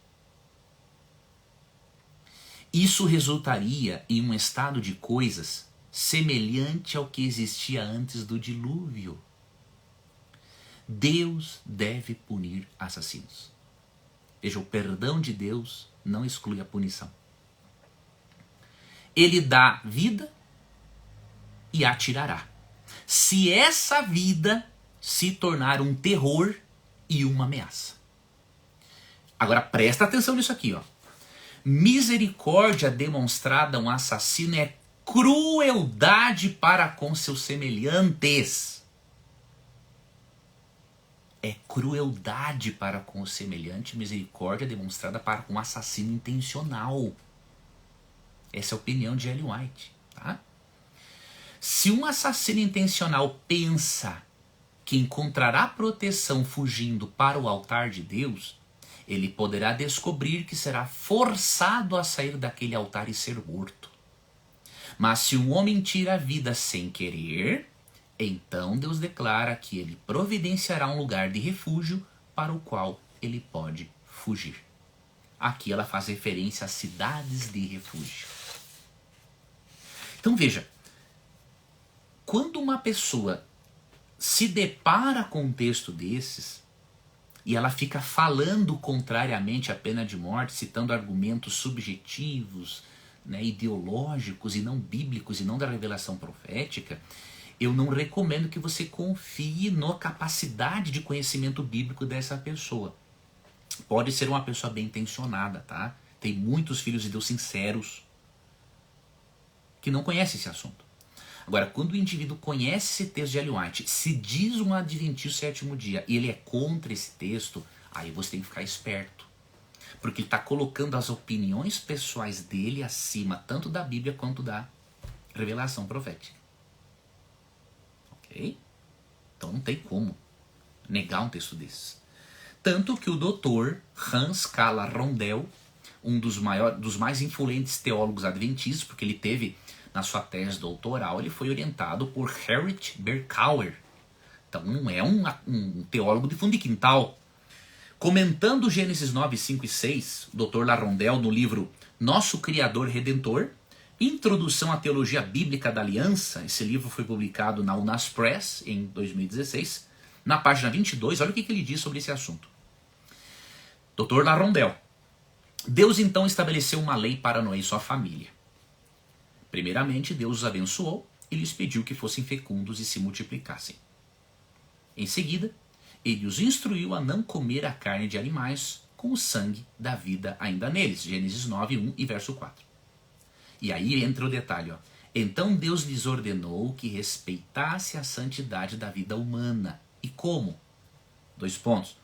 Isso resultaria em um estado de coisas semelhante ao que existia antes do dilúvio. Deus deve punir assassinos. Veja, o perdão de Deus não exclui a punição. Ele dá vida e a tirará. Se essa vida se tornar um terror e uma ameaça. Agora presta atenção nisso aqui, ó. Misericórdia demonstrada a um assassino é crueldade para com seus semelhantes. É crueldade para com o semelhante, misericórdia demonstrada para um assassino intencional. Essa é a opinião de Ellen White, tá? Se um assassino intencional pensa que encontrará proteção fugindo para o altar de Deus, ele poderá descobrir que será forçado a sair daquele altar e ser morto. Mas se um homem tira a vida sem querer, então Deus declara que ele providenciará um lugar de refúgio para o qual ele pode fugir. Aqui ela faz referência às cidades de refúgio. Então veja, quando uma pessoa se depara com um texto desses e ela fica falando contrariamente à pena de morte, citando argumentos subjetivos, né, ideológicos e não bíblicos e não da revelação profética, eu não recomendo que você confie na capacidade de conhecimento bíblico dessa pessoa. Pode ser uma pessoa bem intencionada, tá? Tem muitos filhos de Deus sinceros que não conhecem esse assunto. Agora, quando o indivíduo conhece esse texto de Ellen White, se diz um adventista do sétimo dia e ele é contra esse texto, aí você tem que ficar esperto. Porque ele está colocando as opiniões pessoais dele acima tanto da Bíblia quanto da revelação profética. Ok? Então não tem como negar um texto desses. Tanto que o Dr. Hans Kala Rondel, um dos mais influentes teólogos adventistas, porque ele teve na sua tese doutoral, ele foi orientado por Harriet Berkauer. Então não é um teólogo de fundo de quintal. Comentando Gênesis 9, 5 e 6, o Dr. Larondel, no livro Nosso Criador Redentor, Introdução à Teologia Bíblica da Aliança, esse livro foi publicado na Unas Press em 2016, na página 22, olha o que ele diz sobre esse assunto. Dr. Larondel: Deus então estabeleceu uma lei para Noé e sua família. Primeiramente, Deus os abençoou e lhes pediu que fossem fecundos e se multiplicassem. Em seguida, ele os instruiu a não comer a carne de animais com o sangue da vida ainda neles. Gênesis 9, 1 e verso 4. E aí entra o detalhe. Ó. Então Deus lhes ordenou que respeitasse a santidade da vida humana. E como? 2 pontos.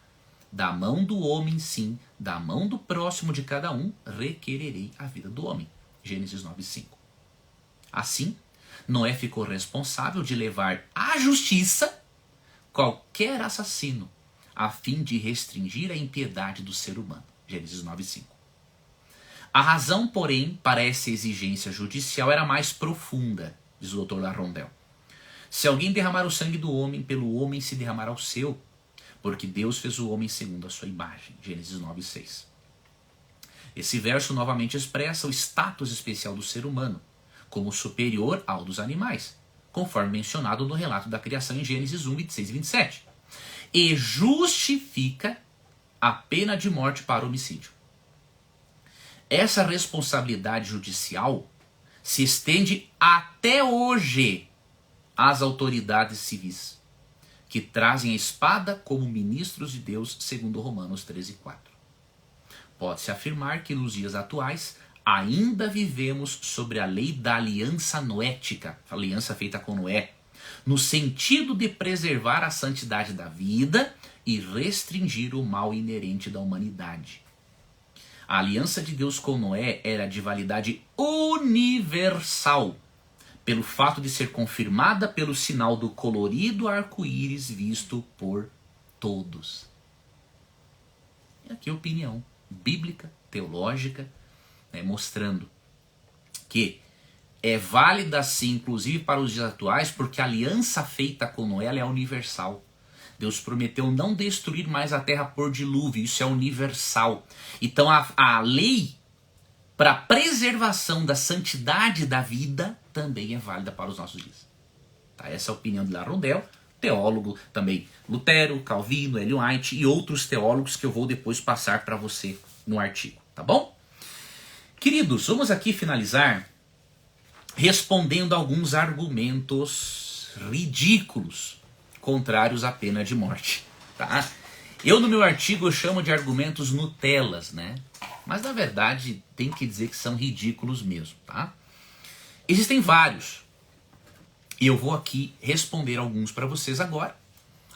Da mão do homem, sim, da mão do próximo de cada um, requererei a vida do homem. Gênesis 9:5. Assim, Noé ficou responsável de levar à justiça qualquer assassino, a fim de restringir a impiedade do ser humano. Gênesis 9:5. A razão, porém, para essa exigência judicial era mais profunda, diz o Dr. Larondel. Se alguém derramar o sangue do homem, pelo homem se derramará o seu, porque Deus fez o homem segundo a sua imagem. Gênesis 9:6. Esse verso novamente expressa o status especial do ser humano, como superior ao dos animais, conforme mencionado no relato da criação em Gênesis 1:26 e 27. E justifica a pena de morte para o homicídio. Essa responsabilidade judicial se estende até hoje às autoridades civis, que trazem a espada como ministros de Deus, segundo Romanos 13:4. Pode-se afirmar que nos dias atuais ainda vivemos sobre a lei da aliança noética, a aliança feita com Noé, no sentido de preservar a santidade da vida e restringir o mal inerente da humanidade. A aliança de Deus com Noé era de validade universal, pelo fato de ser confirmada pelo sinal do colorido arco-íris visto por todos. E aqui a opinião bíblica, teológica, mostrando que é válida sim, inclusive para os dias atuais, porque a aliança feita com Noé ela é universal. Deus prometeu não destruir mais a terra por dilúvio, isso é universal. Então a lei para a preservação da santidade da vida também é válida para os nossos dias. Tá? Essa é a opinião de Larondel, teólogo também Lutero, Calvino, Ellen White e outros teólogos que eu vou depois passar para você no artigo, tá bom? Queridos, vamos aqui finalizar respondendo alguns argumentos ridículos contrários à pena de morte, tá? Eu no meu artigo eu chamo de argumentos Nutellas, né? Mas na verdade tem que dizer que são ridículos mesmo, tá? Existem vários. E eu vou aqui responder alguns para vocês agora.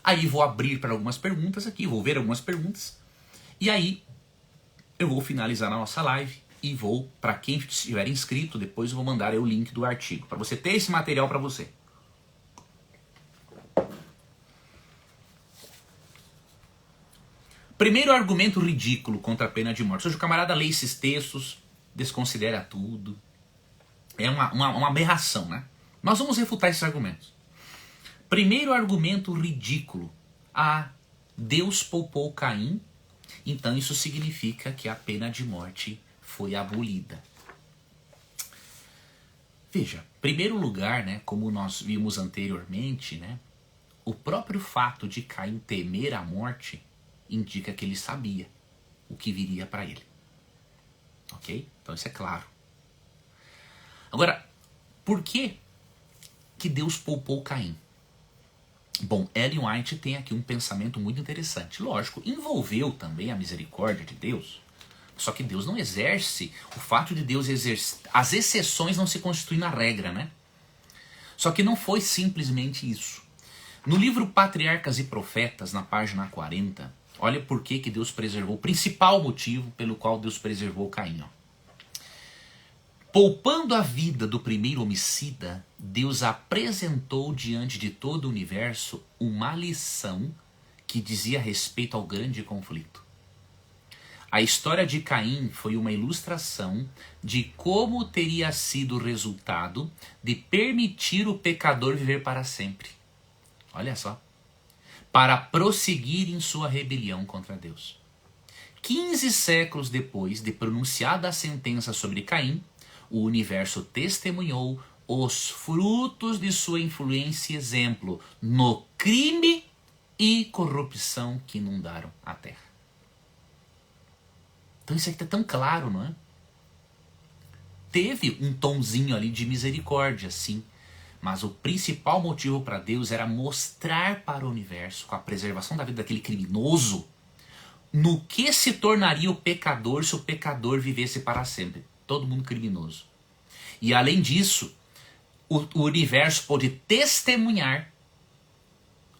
Aí vou abrir para algumas perguntas aqui, vou ver algumas perguntas. E aí eu vou finalizar a nossa live e vou, para quem estiver inscrito, depois eu vou mandar o link do artigo, para você ter esse material para você. Primeiro argumento ridículo contra a pena de morte. Hoje o camarada lê esses textos, desconsidera tudo. É uma aberração, né? Nós vamos refutar esses argumentos. Primeiro argumento ridículo. Deus poupou Caim, então isso significa que a pena de morte foi abolida. Veja, em primeiro lugar, né, como nós vimos anteriormente, né, o próprio fato de Caim temer a morte indica que ele sabia o que viria para ele. Ok? Então isso é claro. Agora, por que Deus poupou Caim? Bom, Ellen White tem aqui um pensamento muito interessante. Lógico, envolveu também a misericórdia de Deus. Só que Deus não exerce, o fato de Deus exercer, as exceções não se constituem na regra, né? Só que não foi simplesmente isso. No livro Patriarcas e Profetas, na página 40, olha por que Deus preservou, o principal motivo pelo qual Deus preservou Caim. Ó. Poupando a vida do primeiro homicida, Deus apresentou diante de todo o universo uma lição que dizia respeito ao grande conflito. A história de Caim foi uma ilustração de como teria sido o resultado de permitir o pecador viver para sempre. Olha só. Para prosseguir em sua rebelião contra Deus. 15 séculos depois de pronunciada a sentença sobre Caim, o universo testemunhou os frutos de sua influência e exemplo no crime e corrupção que inundaram a terra. Então isso aqui está tão claro, não é? Teve um tomzinho ali de misericórdia, sim. Mas o principal motivo para Deus era mostrar para o universo, com a preservação da vida daquele criminoso, no que se tornaria o pecador se o pecador vivesse para sempre. Todo mundo criminoso. E além disso, o universo pôde testemunhar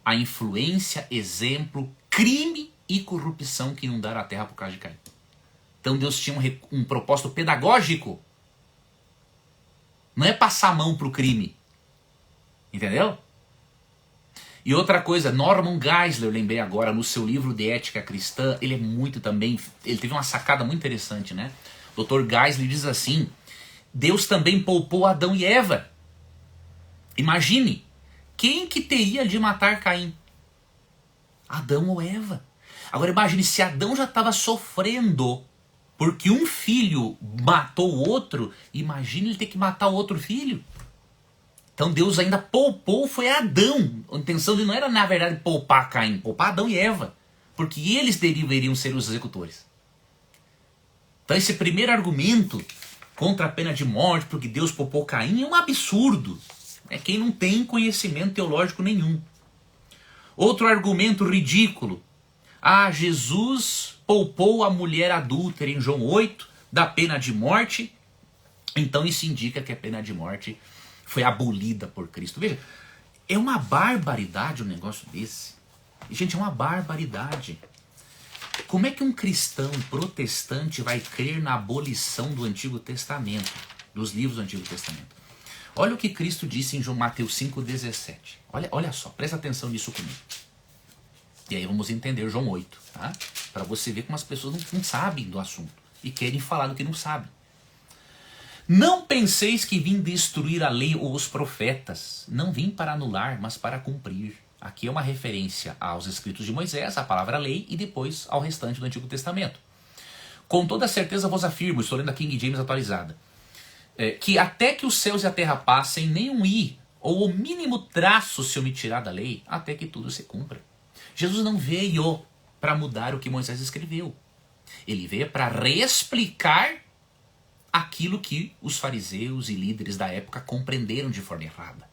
a influência, exemplo, crime e corrupção que inundaram a terra por causa de Caim. Então Deus tinha um propósito pedagógico. Não é passar a mão pro crime. Entendeu? E outra coisa, Norman Geisler, eu lembrei agora, no seu livro de Ética Cristã, ele é muito também, ele teve uma sacada muito interessante, né? O Dr. Geisler diz assim, Deus também poupou Adão e Eva. Imagine, quem que teria de matar Caim? Adão ou Eva? Agora imagine, se Adão já estava sofrendo porque um filho matou o outro, imagine ele ter que matar o outro filho. Então Deus ainda poupou, foi Adão. A intenção dele não era, na verdade, poupar Caim, poupar Adão e Eva. Porque eles deveriam ser os executores. Então esse primeiro argumento contra a pena de morte, porque Deus poupou Caim, é um absurdo. É quem não tem conhecimento teológico nenhum. Outro argumento ridículo. Jesus poupou a mulher adúltera em João 8 da pena de morte. Então isso indica que a pena de morte foi abolida por Cristo. Veja, é uma barbaridade um negócio desse. Gente, é uma barbaridade. Como é que um cristão protestante vai crer na abolição do Antigo Testamento, dos livros do Antigo Testamento? Olha o que Cristo disse em Mateus 5,17. Olha só, presta atenção nisso comigo. E aí vamos entender João 8, tá? Para você ver como as pessoas não sabem do assunto e querem falar do que não sabem. Não penseis que vim destruir a lei ou os profetas. Não vim para anular, mas para cumprir. Aqui é uma referência aos escritos de Moisés, a palavra lei, e depois ao restante do Antigo Testamento. Com toda certeza vos afirmo, estou lendo a King James atualizada, que até que os céus e a terra passem, nenhum i, ou o mínimo traço se omitirá da lei, até que tudo se cumpra. Jesus não veio para mudar o que Moisés escreveu. Ele veio para reexplicar aquilo que os fariseus e líderes da época compreenderam de forma errada.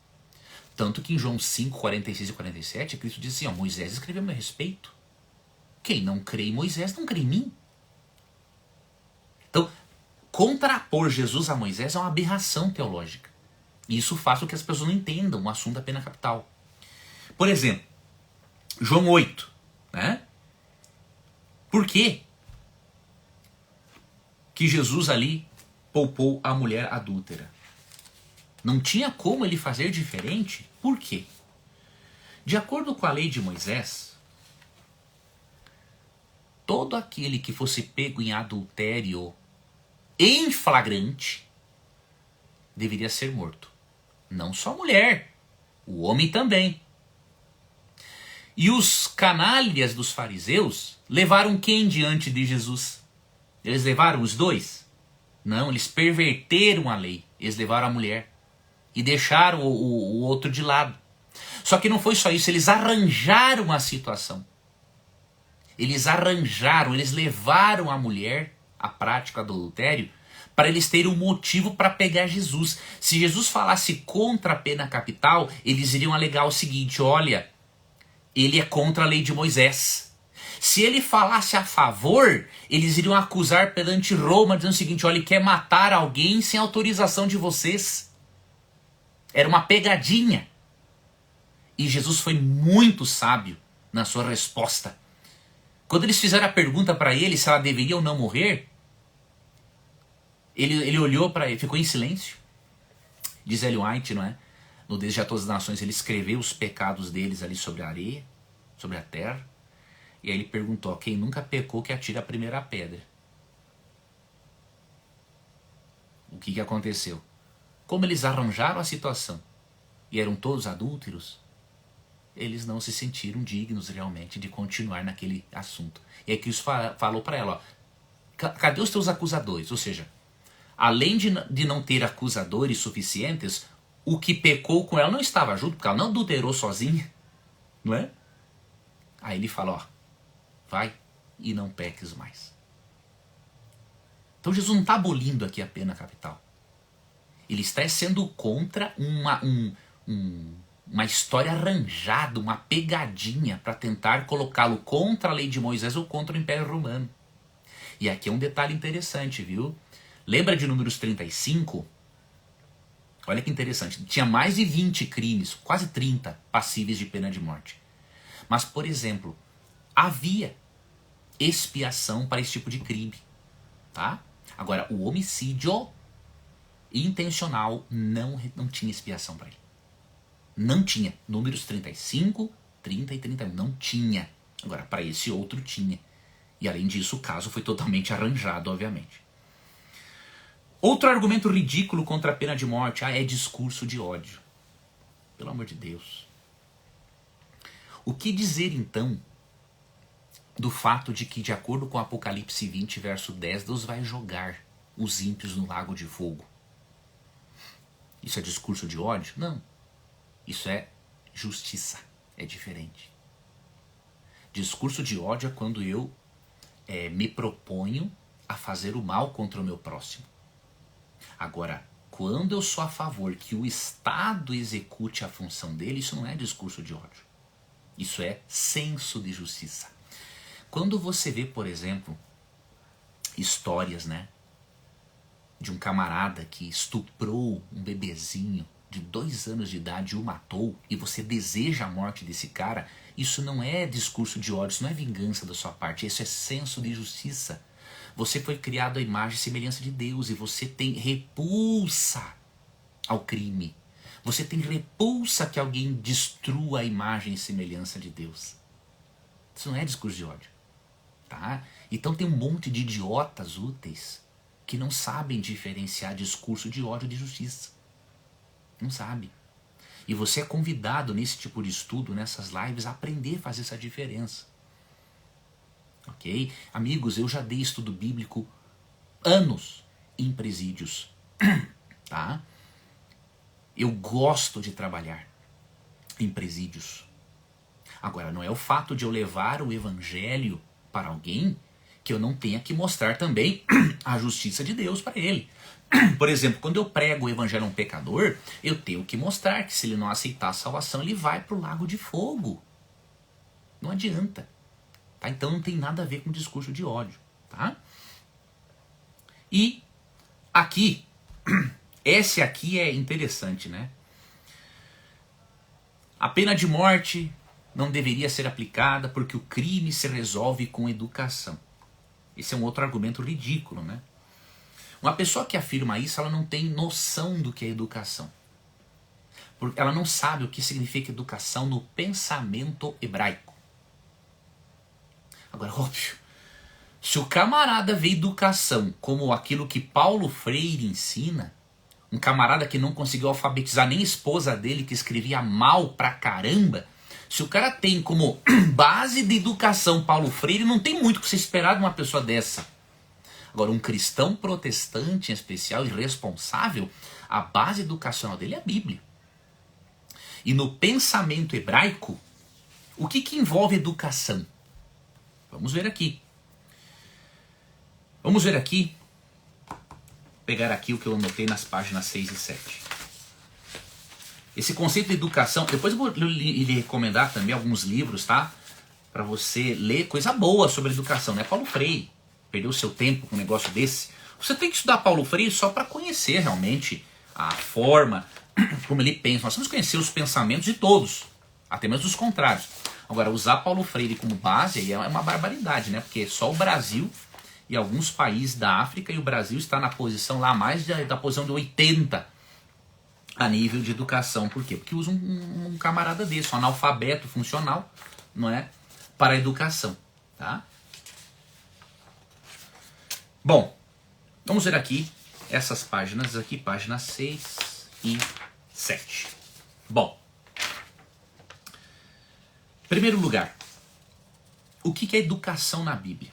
Tanto que em João 5, 46 e 47, Cristo diz assim, Moisés escreveu a meu respeito. Quem não crê em Moisés não crê em mim. Então, contrapor Jesus a Moisés é uma aberração teológica. E isso faz com que as pessoas não entendam o assunto da pena capital. Por exemplo, João 8, né? Por quê que Jesus ali poupou a mulher adúltera? Não tinha como ele fazer diferente? Por quê? De acordo com a lei de Moisés, todo aquele que fosse pego em adultério em flagrante deveria ser morto. Não só a mulher, o homem também. E os canalhas dos fariseus levaram quem diante de Jesus? Eles levaram os dois? Não, eles perverteram a lei. Eles levaram a mulher. E deixaram o outro de lado. Só que não foi só isso, eles arranjaram a situação. Eles levaram a mulher à prática do adultério para eles terem um motivo para pegar Jesus. Se Jesus falasse contra a pena capital, eles iriam alegar o seguinte, olha, ele é contra a lei de Moisés. Se ele falasse a favor, eles iriam acusar perante Roma, dizendo o seguinte, olha, ele quer matar alguém sem autorização de vocês. Era uma pegadinha. E Jesus foi muito sábio na sua resposta. Quando eles fizeram a pergunta para ele se ela deveria ou não morrer, ele olhou para ele, ficou em silêncio. Diz Ellen White, não é? No Desejo de Todas as Nações, ele escreveu os pecados deles ali sobre a areia, sobre a terra. E aí ele perguntou, quem nunca pecou que atire a primeira pedra. O que aconteceu? Como eles arranjaram a situação e eram todos adúlteros, eles não se sentiram dignos realmente de continuar naquele assunto. E aí Cristo falou para ela, cadê os teus acusadores? Ou seja, além de não ter acusadores suficientes, o que pecou com ela não estava junto, porque ela não adulterou sozinha, não é? Aí ele fala, vai e não peques mais. Então Jesus não está abolindo aqui a pena capital. Ele está sendo contra uma história arranjada, uma pegadinha para tentar colocá-lo contra a lei de Moisés ou contra o Império Romano. E aqui é um detalhe interessante, viu? Lembra de Números 35? Olha que interessante. Tinha mais de 20 crimes, quase 30, passíveis de pena de morte. Mas, por exemplo, havia expiação para esse tipo de crime. Tá? Agora, o homicídio intencional não tinha expiação para ele. Não tinha. Números 35, 30 e 31. Não tinha. Agora, para esse outro tinha. E além disso, o caso foi totalmente arranjado, obviamente. Outro argumento ridículo contra a pena de morte é discurso de ódio. Pelo amor de Deus. O que dizer então do fato de que, de acordo com Apocalipse 20, verso 10, Deus vai jogar os ímpios no lago de fogo? Isso é discurso de ódio? Não. Isso é justiça. É diferente. Discurso de ódio é quando eu me proponho a fazer o mal contra o meu próximo. Agora, quando eu sou a favor que o Estado execute a função dele, isso não é discurso de ódio. Isso é senso de justiça. Quando você vê, por exemplo, histórias, né, de um camarada que estuprou um bebezinho de 2 anos de idade e o matou, e você deseja a morte desse cara, isso não é discurso de ódio, isso não é vingança da sua parte, isso é senso de justiça. Você foi criado à imagem e semelhança de Deus e você tem repulsa ao crime. Você tem repulsa que alguém destrua a imagem e semelhança de Deus. Isso não é discurso de ódio. Tá? Então tem um monte de idiotas úteis que não sabem diferenciar discurso de ódio de justiça. Não sabe. E você é convidado nesse tipo de estudo, nessas lives, a aprender a fazer essa diferença. Ok? Amigos, eu já dei estudo bíblico anos em presídios. Tá? Eu gosto de trabalhar em presídios. Agora, não é o fato de eu levar o evangelho para alguém que eu não tenha que mostrar também a justiça de Deus para ele. Por exemplo, quando eu prego o evangelho a um pecador, eu tenho que mostrar que se ele não aceitar a salvação, ele vai para o lago de fogo. Não adianta. Tá? Então não tem nada a ver com discurso de ódio. Tá? E aqui, esse aqui é interessante, né? A pena de morte não deveria ser aplicada porque o crime se resolve com educação. Esse é um outro argumento ridículo, né? Uma pessoa que afirma isso, ela não tem noção do que é educação. Porque ela não sabe o que significa educação no pensamento hebraico. Agora, óbvio, se o camarada vê educação como aquilo que Paulo Freire ensina, um camarada que não conseguiu alfabetizar nem a esposa dele, que escrevia mal pra caramba, se o cara tem como base de educação Paulo Freire, não tem muito o que se esperar de uma pessoa dessa. Agora, um cristão protestante em especial, irresponsável, a base educacional dele é a Bíblia. E no pensamento hebraico, o que envolve educação? Vamos ver aqui. Vamos ver aqui. Pegar aqui o que eu anotei nas páginas 6 e 7. Esse conceito de educação, depois eu vou lhe recomendar também alguns livros, tá? Para você ler coisa boa sobre educação, não é Paulo Freire. Perdeu seu tempo com um negócio desse. Você tem que estudar Paulo Freire só para conhecer realmente a forma como ele pensa. Nós temos que conhecer os pensamentos de todos, até mesmo os contrários. Agora, usar Paulo Freire como base aí é uma barbaridade, né? Porque só o Brasil e alguns países da África, e o Brasil está na posição lá mais da posição de 80 a nível de educação. Por quê? Porque usa um camarada desse, um analfabeto funcional, não é? Para a educação, tá? Bom, vamos ver aqui essas páginas aqui, páginas 6 e 7. Bom, em primeiro lugar, o que é educação na Bíblia?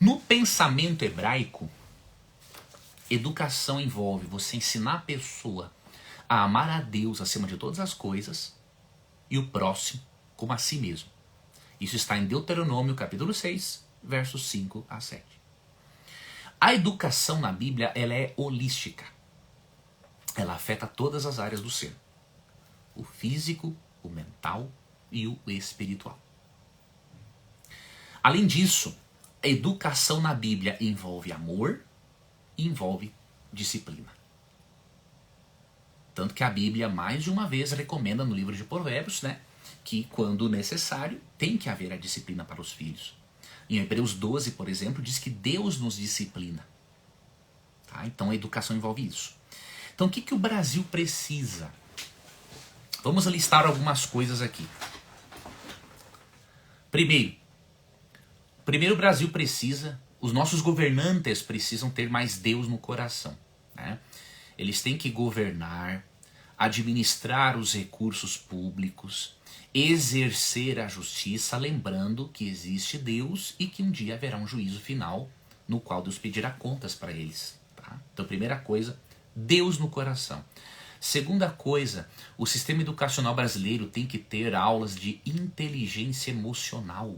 No pensamento hebraico, educação envolve você ensinar a pessoa a amar a Deus acima de todas as coisas e o próximo como a si mesmo. Isso está em Deuteronômio capítulo 6, versos 5 a 7. A educação na Bíblia, ela é holística. Ela afeta todas as áreas do ser. O físico, o mental e o espiritual. Além disso, a educação na Bíblia envolve amor e envolve disciplina. Tanto que a Bíblia mais de uma vez recomenda no livro de Provérbios, né, que quando necessário tem que haver a disciplina para os filhos. Em Hebreus 12, por exemplo, diz que Deus nos disciplina. Tá? Então a educação envolve isso. Então o que o Brasil precisa? Vamos listar algumas coisas aqui. Primeiro o Brasil precisa, os nossos governantes precisam ter mais Deus no coração. Né? Eles têm que governar, administrar os recursos públicos, exercer a justiça, lembrando que existe Deus e que um dia haverá um juízo final no qual Deus pedirá contas para eles. Tá? Então, primeira coisa, Deus no coração. Segunda coisa, o sistema educacional brasileiro tem que ter aulas de inteligência emocional.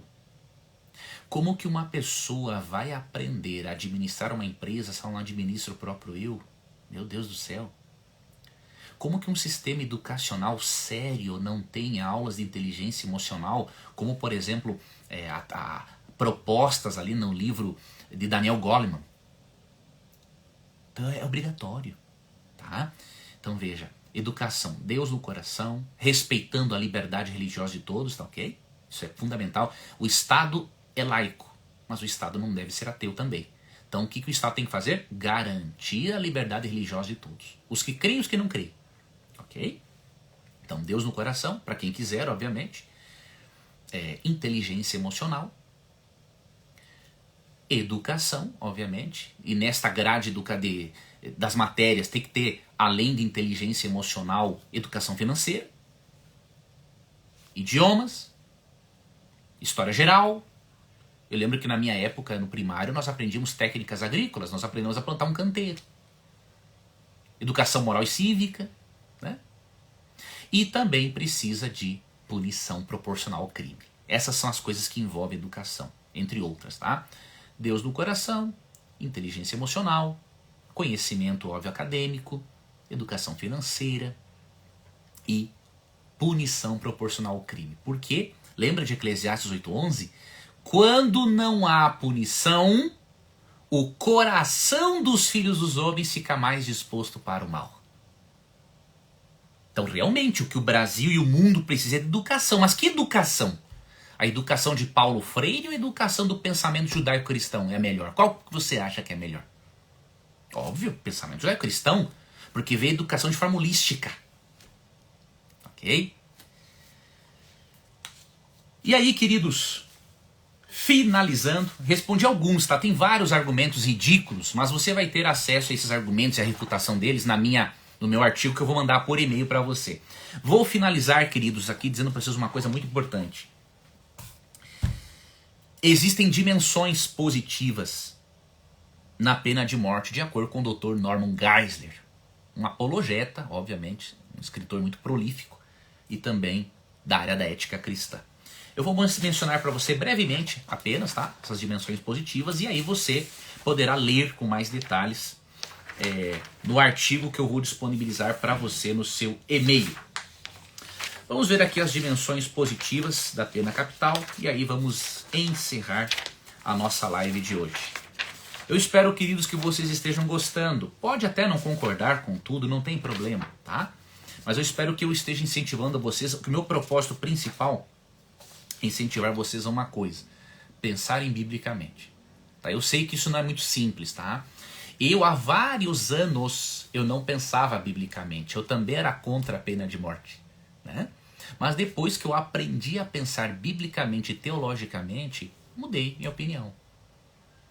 Como que uma pessoa vai aprender a administrar uma empresa se ela não administra o próprio eu? Meu Deus do céu. Como que um sistema educacional sério não tem aulas de inteligência emocional, como por exemplo, propostas ali no livro de Daniel Goleman? Então é obrigatório, tá? Então veja, educação, Deus no coração, respeitando a liberdade religiosa de todos, tá ok? Isso é fundamental. O Estado é laico, mas o Estado não deve ser ateu também. Então o que o Estado tem que fazer? Garantir a liberdade religiosa de todos. Os que creem e os que não creem. Ok? Então Deus no coração, para quem quiser, obviamente. Inteligência emocional. Educação, obviamente. E nesta grade das matérias tem que ter, além de inteligência emocional, educação financeira. Idiomas. História geral. Eu lembro que na minha época, no primário, nós aprendíamos técnicas agrícolas, nós aprendemos a plantar um canteiro. Educação moral e cívica, né? E também precisa de punição proporcional ao crime. Essas são as coisas que envolvem educação, entre outras, tá? Deus no coração, inteligência emocional, conhecimento óbvio acadêmico, educação financeira e punição proporcional ao crime. Por quê? Lembra de Eclesiastes 8:11? Quando não há punição, o coração dos filhos dos homens fica mais disposto para o mal. Então, realmente, o que o Brasil e o mundo precisam é de educação. Mas que educação? A educação de Paulo Freire ou a educação do pensamento judaico-cristão é a melhor? Qual que você acha que é melhor? Óbvio, pensamento judaico-cristão, porque vê a educação de forma holística. Ok? E aí, queridos, finalizando, respondi alguns, tá? Tem vários argumentos ridículos, mas você vai ter acesso a esses argumentos e a refutação deles no meu artigo que eu vou mandar por e-mail para você. Vou finalizar, queridos, aqui dizendo para vocês uma coisa muito importante. Existem dimensões positivas na pena de morte, de acordo com o Dr. Norman Geisler, um apologeta, obviamente, um escritor muito prolífico e também da área da ética cristã. Eu vou mencionar para você brevemente apenas, tá? Essas dimensões positivas, e aí você poderá ler com mais detalhes no artigo que eu vou disponibilizar para você no seu e-mail. Vamos ver aqui as dimensões positivas da pena capital e aí vamos encerrar a nossa live de hoje. Eu espero, queridos, que vocês estejam gostando. Pode até não concordar com tudo, não tem problema, tá? Mas eu espero que eu esteja incentivando vocês, que o meu propósito principal é incentivar vocês a uma coisa: pensarem biblicamente. Tá? Eu sei que isso não é muito simples, tá? Há vários anos, eu não pensava biblicamente. Eu também era contra a pena de morte, né? Mas depois que eu aprendi a pensar biblicamente e teologicamente, mudei minha opinião,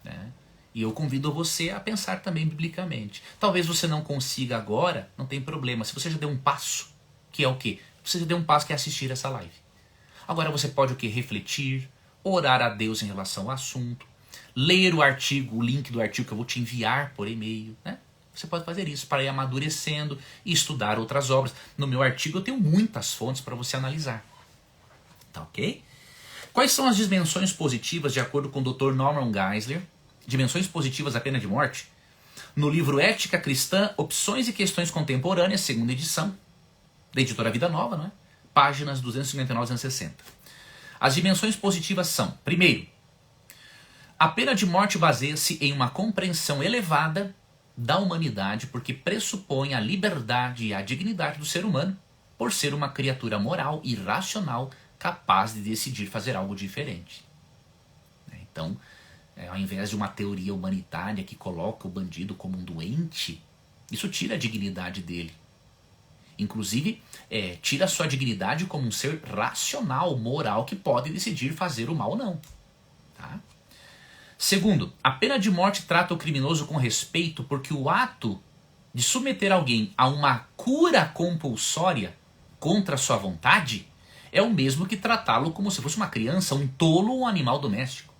né? E eu convido você a pensar também biblicamente. Talvez você não consiga agora, não tem problema. Se você já deu um passo, que é o quê? Você já deu um passo que é assistir essa live. Agora você pode o quê? Refletir, orar a Deus em relação ao assunto, ler o artigo, o link do artigo que eu vou te enviar por e-mail, né? Você pode fazer isso para ir amadurecendo e estudar outras obras. No meu artigo eu tenho muitas fontes para você analisar. Tá ok? Quais são as dimensões positivas de acordo com o Dr. Norman Geisler? Dimensões positivas da pena de morte? No livro Ética Cristã, Opções e Questões Contemporâneas, segunda edição, da editora Vida Nova, não é? Páginas 259 a 260. As dimensões positivas são: primeiro, a pena de morte baseia-se em uma compreensão elevada da humanidade porque pressupõe a liberdade e a dignidade do ser humano por ser uma criatura moral e racional capaz de decidir fazer algo diferente. Então, ao invés de uma teoria humanitária que coloca o bandido como um doente, isso tira a dignidade dele. Inclusive, tira a sua dignidade como um ser racional, moral, que pode decidir fazer o mal ou não. Tá? Segundo, a pena de morte trata o criminoso com respeito porque o ato de submeter alguém a uma cura compulsória contra a sua vontade é o mesmo que tratá-lo como se fosse uma criança, um tolo ou um animal doméstico.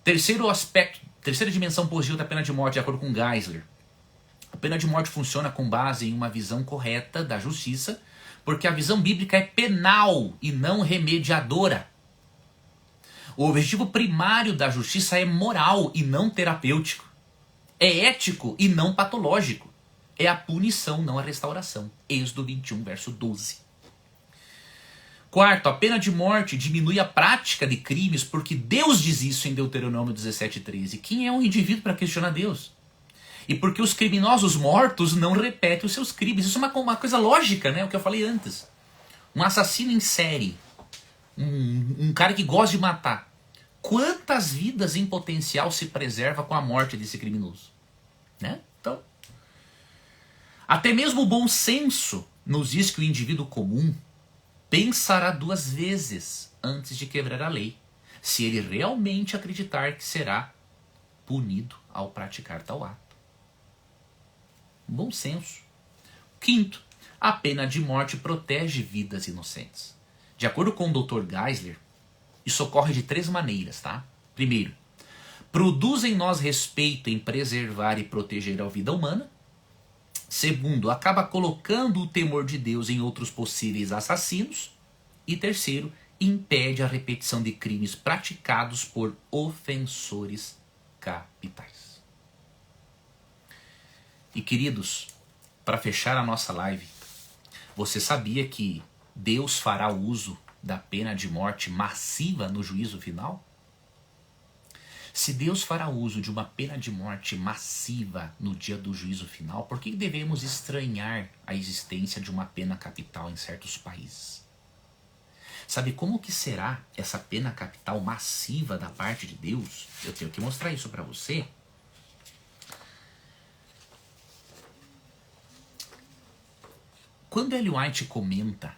Terceiro aspecto, terceira dimensão positiva da pena de morte, de acordo com Geisler. A pena de morte funciona com base em uma visão correta da justiça, porque a visão bíblica é penal e não remediadora. O objetivo primário da justiça é moral e não terapêutico. É ético e não patológico. É a punição, não a restauração. Êxodo 21, verso 12. Quarto, a pena de morte diminui a prática de crimes porque Deus diz isso em Deuteronômio 17:13. Quem é um indivíduo para questionar Deus? E porque os criminosos mortos não repetem os seus crimes. Isso é uma coisa lógica, né? O que eu falei antes. Um assassino em série, um cara que gosta de matar. Quantas vidas em potencial se preserva com a morte desse criminoso? Né? Então, até mesmo o bom senso nos diz que o indivíduo comum pensará 2 vezes antes de quebrar a lei, se ele realmente acreditar que será punido ao praticar tal ato. Bom senso. Quinto, a pena de morte protege vidas inocentes. De acordo com o Dr. Geisler, isso ocorre de 3 maneiras, tá? Primeiro, produz em nós respeito em preservar e proteger a vida humana. Segundo, acaba colocando o temor de Deus em outros possíveis assassinos. E terceiro, impede a repetição de crimes praticados por ofensores capitais. E queridos, para fechar a nossa live, você sabia que Deus fará uso da pena de morte massiva no juízo final? Se Deus fará uso de uma pena de morte massiva no dia do juízo final, por que devemos estranhar a existência de uma pena capital em certos países? Sabe como que será essa pena capital massiva da parte de Deus? Eu tenho que mostrar isso para você. Quando Ellen White comenta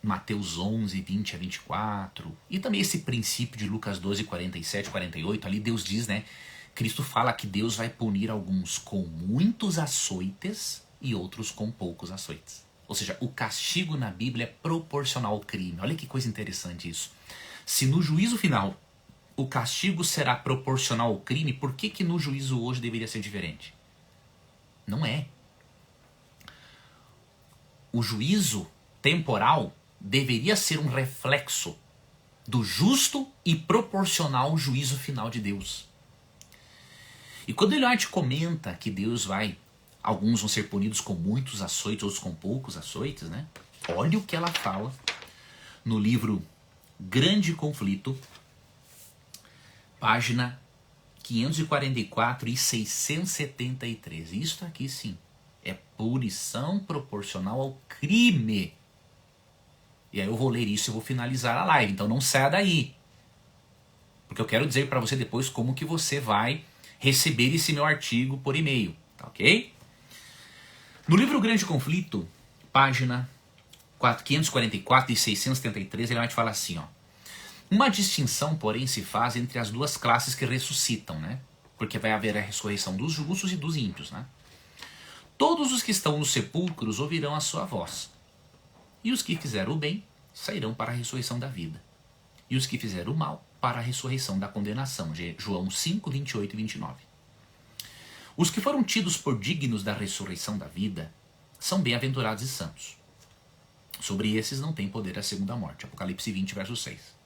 Mateus 11, 20 a 24, e também esse princípio de Lucas 12, 47, 48, ali Deus diz, né? Cristo fala que Deus vai punir alguns com muitos açoites e outros com poucos açoites. Ou seja, o castigo na Bíblia é proporcional ao crime. Olha que coisa interessante isso. Se no juízo final o castigo será proporcional ao crime, por que no juízo hoje deveria ser diferente? Não é. O juízo temporal deveria ser um reflexo do justo e proporcional juízo final de Deus. E quando Ellen White comenta que Deus alguns vão ser punidos com muitos açoites, outros com poucos açoites, né? Olha o que ela fala no livro Grande Conflito, página 544 e 673. Isso aqui sim é punição proporcional ao crime. E aí eu vou ler isso e vou finalizar a live. Então não saia daí. Porque eu quero dizer para você depois como que você vai receber esse meu artigo por e-mail. Tá ok? No livro Grande Conflito, página 544 e 673, ele vai te falar assim, ó. Uma distinção, porém, se faz entre as 2 classes que ressuscitam, né? Porque vai haver a ressurreição dos justos e dos ímpios, né? Todos os que estão nos sepulcros ouvirão a sua voz. E os que fizeram o bem sairão para a ressurreição da vida. E os que fizeram o mal para a ressurreição da condenação. João 5, 28 e 29. Os que foram tidos por dignos da ressurreição da vida são bem-aventurados e santos. Sobre esses não tem poder a segunda morte. Apocalipse 20, verso 6.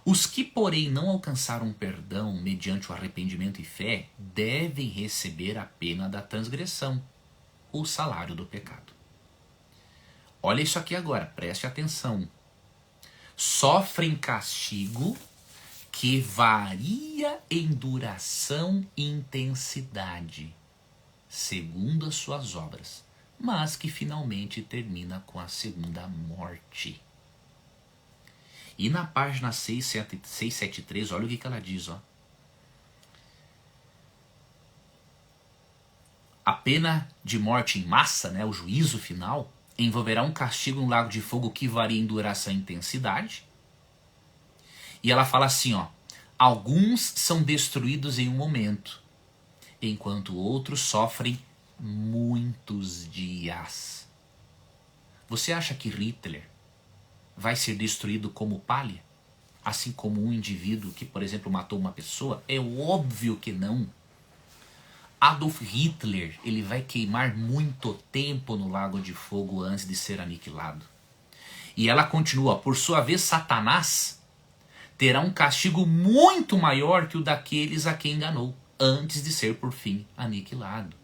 Os que, porém, não alcançaram perdão mediante o arrependimento e fé devem receber a pena da transgressão, o salário do pecado. Olha isso aqui agora, preste atenção. Sofrem castigo que varia em duração e intensidade, segundo as suas obras, mas que finalmente termina com a segunda morte. E na página 673, olha o que ela diz, ó. A pena de morte em massa, né, o juízo final, envolverá um castigo no lago de fogo que varia em duração e intensidade. E ela fala assim, ó, alguns são destruídos em um momento, enquanto outros sofrem muitos dias. Você acha que Hitler vai ser destruído como palha? Assim como um indivíduo que, por exemplo, matou uma pessoa? É óbvio que não. Adolf Hitler, ele vai queimar muito tempo no lago de fogo antes de ser aniquilado. E ela continua, por sua vez, Satanás terá um castigo muito maior que o daqueles a quem enganou, antes de ser por fim aniquilado.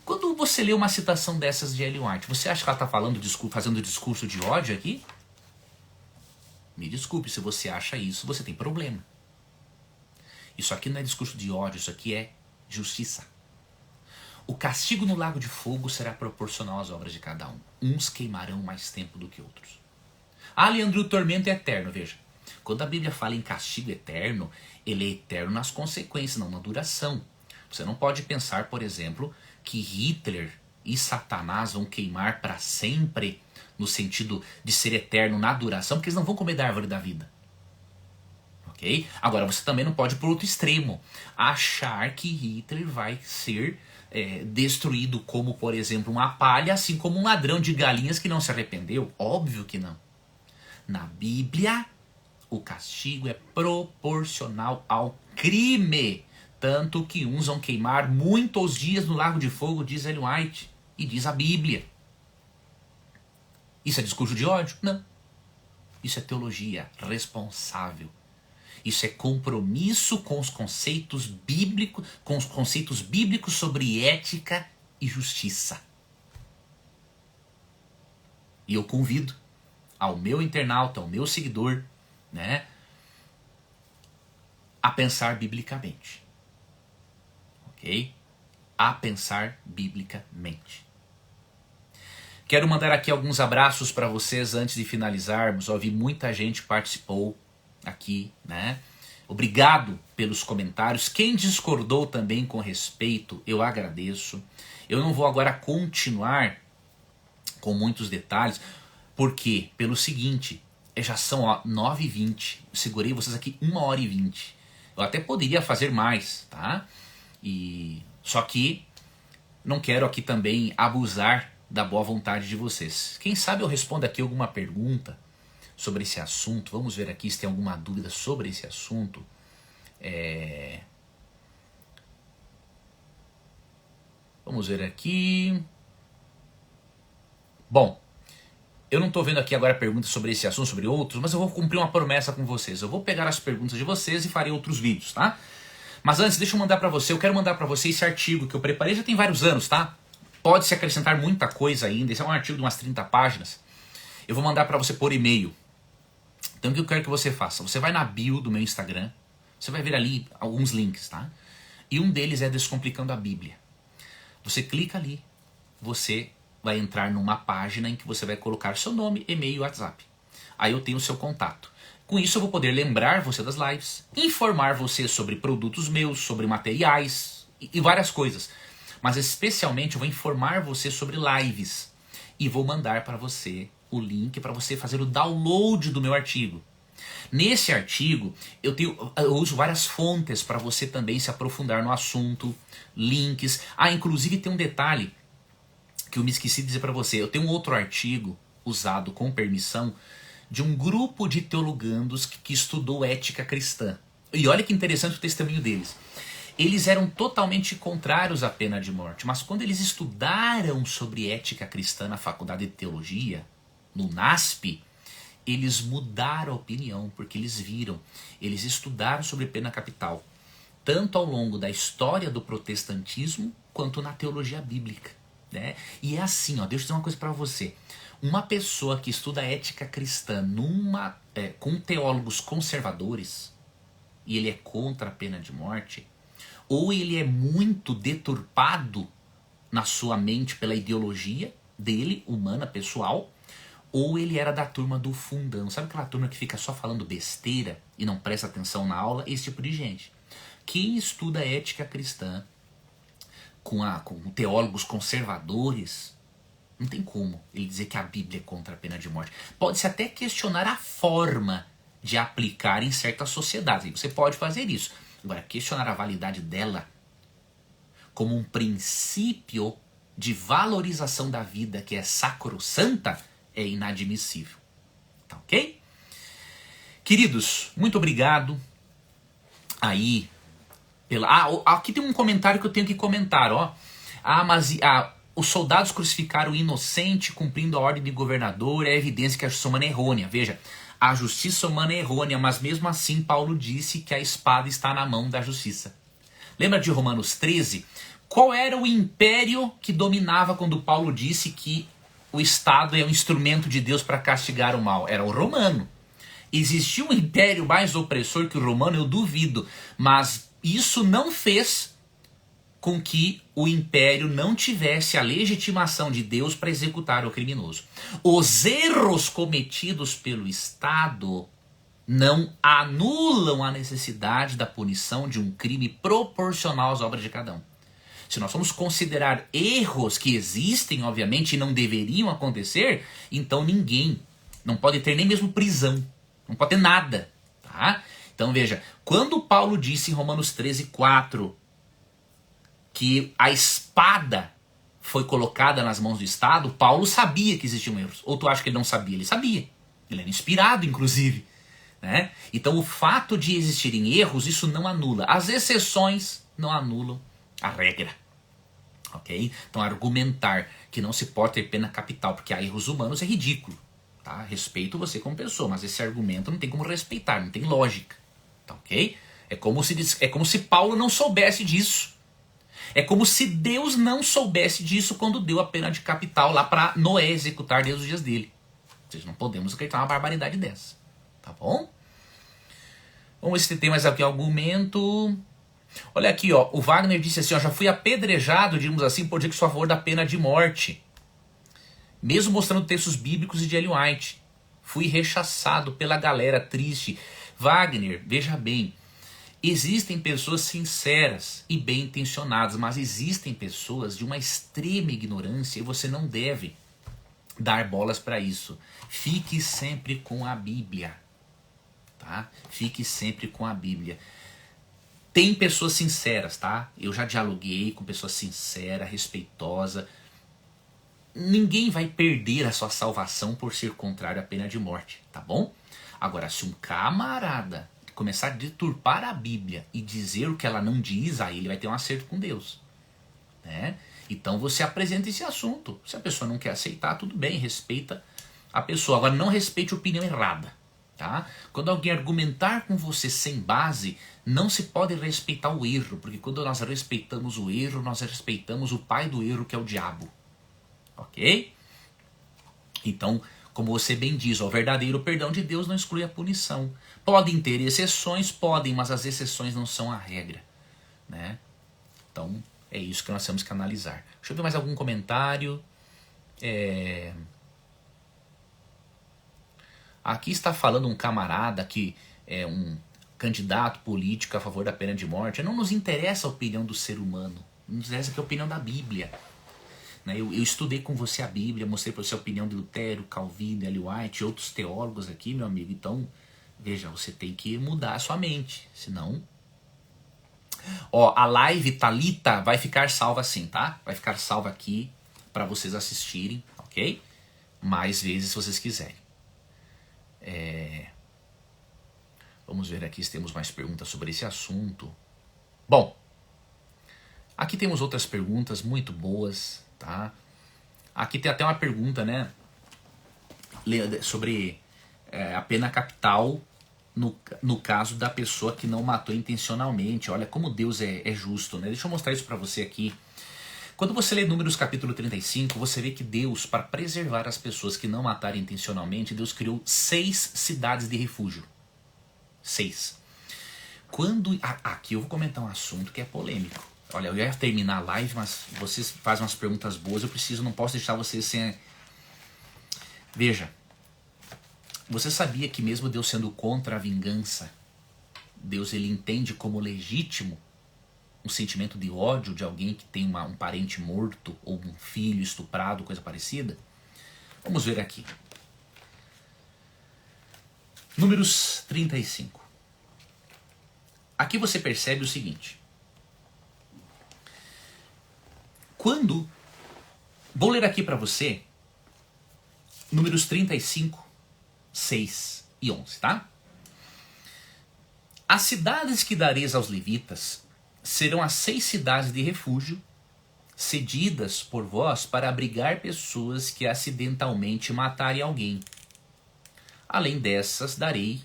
Quando você lê uma citação dessas de Ellen White, você acha que ela está fazendo discurso de ódio aqui? Me desculpe, se você acha isso, você tem problema. Isso aqui não é discurso de ódio, isso aqui é justiça. O castigo no lago de fogo será proporcional às obras de cada um. Uns queimarão mais tempo do que outros. Ah, Leandro, o tormento é eterno, veja. Quando a Bíblia fala em castigo eterno, ele é eterno nas consequências, não na duração. Você não pode pensar, por exemplo, que Hitler e Satanás vão queimar para sempre, no sentido de ser eterno na duração, porque eles não vão comer da árvore da vida. Ok? Agora, você também não pode ir para o outro extremo, achar que Hitler vai ser destruído como, por exemplo, uma palha, assim como um ladrão de galinhas que não se arrependeu. Óbvio que não. Na Bíblia, o castigo é proporcional ao crime. Tanto que uns vão queimar muitos dias no lago de fogo, diz Ellen White, e diz a Bíblia. Isso é discurso de ódio? Não. Isso é teologia responsável. Isso é compromisso com os conceitos bíblicos, sobre ética e justiça. E eu convido ao meu internauta, ao meu seguidor, né, a pensar biblicamente. Ok? A pensar biblicamente. Quero mandar aqui alguns abraços para vocês antes de finalizarmos. Eu vi muita gente participou aqui, né? Obrigado pelos comentários. Quem discordou também com respeito, eu agradeço. Eu não vou agora continuar com muitos detalhes, porque pelo seguinte, já são 9h20. Segurei vocês aqui 1h20. Eu até poderia fazer mais, tá? Só que não quero aqui também abusar da boa vontade de vocês. Quem sabe eu respondo aqui alguma pergunta sobre esse assunto. Vamos ver aqui se tem alguma dúvida sobre esse assunto. Vamos ver aqui. Bom, eu não estou vendo aqui agora perguntas sobre esse assunto, sobre outros, mas eu vou cumprir uma promessa com vocês. Eu vou pegar as perguntas de vocês e farei outros vídeos, tá? Mas antes, deixa eu mandar para você. Eu quero mandar para você esse artigo que eu preparei já tem vários anos, tá? Pode se acrescentar muita coisa ainda. Esse é um artigo de umas 30 páginas. Eu vou mandar para você por e-mail. Então o que eu quero que você faça? Você vai na bio do meu Instagram. Você vai ver ali alguns links, tá? E um deles é Descomplicando a Bíblia. Você clica ali. Você vai entrar numa página em que você vai colocar seu nome, e-mail e WhatsApp. Aí eu tenho o seu contato. Com isso eu vou poder lembrar você das lives, informar você sobre produtos meus, sobre materiais e várias coisas. Mas especialmente eu vou informar você sobre lives e vou mandar para você o link para você fazer o download do meu artigo. Nesse artigo eu uso várias fontes para você também se aprofundar no assunto, links. Inclusive tem um detalhe que eu me esqueci de dizer para você. Eu tenho um outro artigo usado com permissão de um grupo de teologandos que estudou ética cristã. E olha que interessante o testemunho deles. Eles eram totalmente contrários à pena de morte, mas quando eles estudaram sobre ética cristã na faculdade de teologia, no NASP, eles mudaram a opinião, porque eles estudaram sobre pena capital, tanto ao longo da história do protestantismo, quanto na teologia bíblica. né? E é assim, ó, deixa eu dizer uma coisa para você. Uma pessoa que estuda ética cristã com teólogos conservadores, e ele é contra a pena de morte, ou ele é muito deturpado na sua mente pela ideologia dele, humana, pessoal, ou ele era da turma do fundão. Sabe aquela turma que fica só falando besteira e não presta atenção na aula? Esse tipo de gente. Quem estuda ética cristã com teólogos conservadores, não tem como ele dizer que a Bíblia é contra a pena de morte. Pode-se até questionar a forma de aplicar em certas sociedades. Você pode fazer isso. Agora, questionar a validade dela como um princípio de valorização da vida que é sacrossanta é inadmissível. Tá ok? Queridos, muito obrigado aí aqui tem um comentário que eu tenho que comentar, ó. Os soldados crucificaram o inocente cumprindo a ordem de governador, é evidência que a justiça humana é errônea. Veja, a justiça humana é errônea, mas mesmo assim Paulo disse que a espada está na mão da justiça. Lembra de Romanos 13? Qual era o império que dominava quando Paulo disse que o Estado é um instrumento de Deus para castigar o mal? Era o romano. Existia um império mais opressor que o romano? Eu duvido, mas isso não fez com que o império não tivesse a legitimação de Deus para executar o criminoso. Os erros cometidos pelo Estado não anulam a necessidade da punição de um crime proporcional às obras de cada um. Se nós vamos considerar erros que existem, obviamente, e não deveriam acontecer, então ninguém, não pode ter nem mesmo prisão, não pode ter nada, tá? Então veja, quando Paulo disse em Romanos 13:4 que a espada foi colocada nas mãos do Estado, Paulo sabia que existiam erros. Ou tu acha que ele não sabia? Ele sabia. Ele era inspirado, inclusive, né? Então o fato de existirem erros, isso não anula. As exceções não anulam a regra. Ok? Então argumentar que não se pode ter pena capital porque há erros humanos é ridículo. Tá? Respeito você como pessoa, mas esse argumento não tem como respeitar, não tem lógica. Tá, ok? É como se Paulo não soubesse disso. É como se Deus não soubesse disso quando deu a pena de capital lá para Noé executar desde os dias dele. Ou seja, não podemos acreditar numa barbaridade dessa. Tá bom? Vamos ver se tem mais aqui algum argumento. Olha aqui, ó. O Wagner disse assim, ó, já fui apedrejado, digamos assim, por dizer que sou a favor da pena de morte. Mesmo mostrando textos bíblicos e de Ellen White. Fui rechaçado pela galera triste. Wagner, veja bem, existem pessoas sinceras e bem intencionadas, mas existem pessoas de uma extrema ignorância e você não deve dar bolas para isso. Fique sempre com a Bíblia. Tá? Fique sempre com a Bíblia. Tem pessoas sinceras, tá? Eu já dialoguei com pessoas sinceras, respeitosas. Ninguém vai perder a sua salvação por ser contrário à pena de morte, tá bom? Agora, se um camarada começar a deturpar a Bíblia e dizer o que ela não diz, aí ele vai ter um acerto com Deus, né? Então você apresenta esse assunto. Se a pessoa não quer aceitar, tudo bem, respeita a pessoa. Agora, não respeite a opinião errada, tá? Quando alguém argumentar com você sem base, não se pode respeitar o erro, porque quando nós respeitamos o erro, nós respeitamos o pai do erro, que é o diabo. Ok? Então, como você bem diz, o verdadeiro perdão de Deus não exclui a punição. Podem ter exceções, podem, mas as exceções não são a regra, né? Então, é isso que nós temos que analisar. Deixa eu ver mais algum comentário. Aqui está falando um camarada que é um candidato político a favor da pena de morte. Não nos interessa a opinião do ser humano. Nos interessa que a opinião da Bíblia. Eu estudei com você a Bíblia, mostrei para você a opinião de Lutero, Calvino, Ellen White e outros teólogos aqui, meu amigo. Então, veja, você tem que mudar a sua mente, senão... Ó, a live Thalita vai ficar salva assim, tá? Vai ficar salva aqui para vocês assistirem, ok? Mais vezes se vocês quiserem. Vamos ver aqui se temos mais perguntas sobre esse assunto. Bom, aqui temos outras perguntas muito boas, tá? Aqui tem até uma pergunta, né? Sobre a pena capital no caso da pessoa que não matou intencionalmente. Olha como Deus é justo, né? Deixa eu mostrar isso pra você aqui. Quando você lê Números capítulo 35, você vê que Deus, para preservar as pessoas que não mataram intencionalmente, Deus criou 6 cidades de refúgio. 6. Aqui eu vou comentar um assunto que é polêmico. Olha, eu ia terminar a live, mas vocês fazem umas perguntas boas, não posso deixar vocês sem... Veja, você sabia que mesmo Deus sendo contra a vingança, Deus ele entende como legítimo um sentimento de ódio de alguém que tem um parente morto ou um filho estuprado, coisa parecida? Vamos ver aqui. Números 35. Aqui você percebe o seguinte. Vou ler aqui para você Números 35, 6 e 11, tá? As cidades que dareis aos levitas serão as 6 cidades de refúgio, cedidas por vós para abrigar pessoas que acidentalmente matarem alguém. Além dessas, dareis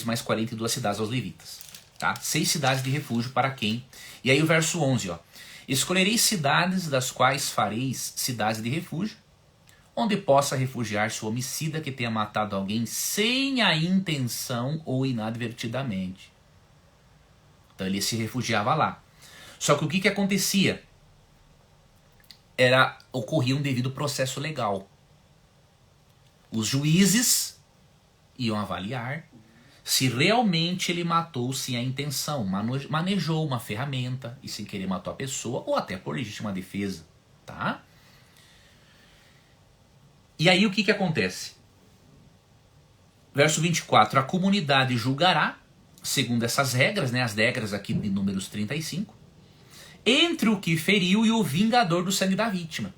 mais 42 cidades aos levitas. Tá? 6 cidades de refúgio para quem? E aí o verso 11, ó. Escolhereis cidades das quais fareis cidades de refúgio, onde possa refugiar-se o homicida que tenha matado alguém sem a intenção ou inadvertidamente. Então ele se refugiava lá. Só que o que acontecia? Ocorria um devido processo legal. Os juízes iam avaliar se realmente ele matou sem a intenção, manejou uma ferramenta e sem querer matou a pessoa, ou até por legítima defesa. Tá? E aí o que acontece? Verso 24, a comunidade julgará, segundo essas regras, né, as regras aqui de Números 35, entre o que feriu e o vingador do sangue da vítima,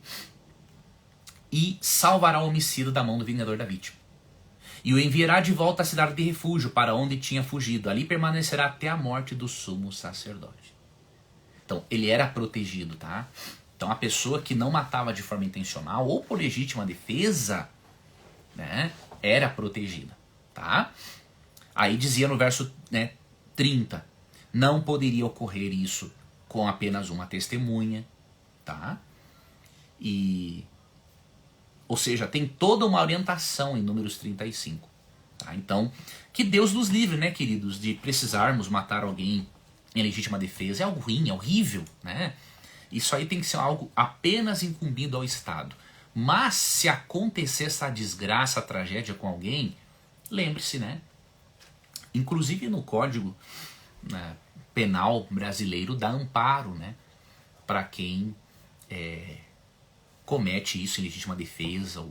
e salvará o homicida da mão do vingador da vítima. E o enviará de volta à cidade de refúgio, para onde tinha fugido. Ali permanecerá até a morte do sumo sacerdote. Então, ele era protegido, tá? Então, a pessoa que não matava de forma intencional ou por legítima defesa, né, era protegida, tá? Aí dizia no verso 30, não poderia ocorrer isso com apenas uma testemunha, tá? Ou seja, tem toda uma orientação em Números 35. Tá? Então, que Deus nos livre, né, queridos, de precisarmos matar alguém em legítima defesa. É algo ruim, é horrível, né? Isso aí tem que ser algo apenas incumbido ao Estado. Mas se acontecer essa desgraça, tragédia com alguém, lembre-se, né? Inclusive no Código Penal brasileiro dá amparo, né, para quem comete isso em legítima defesa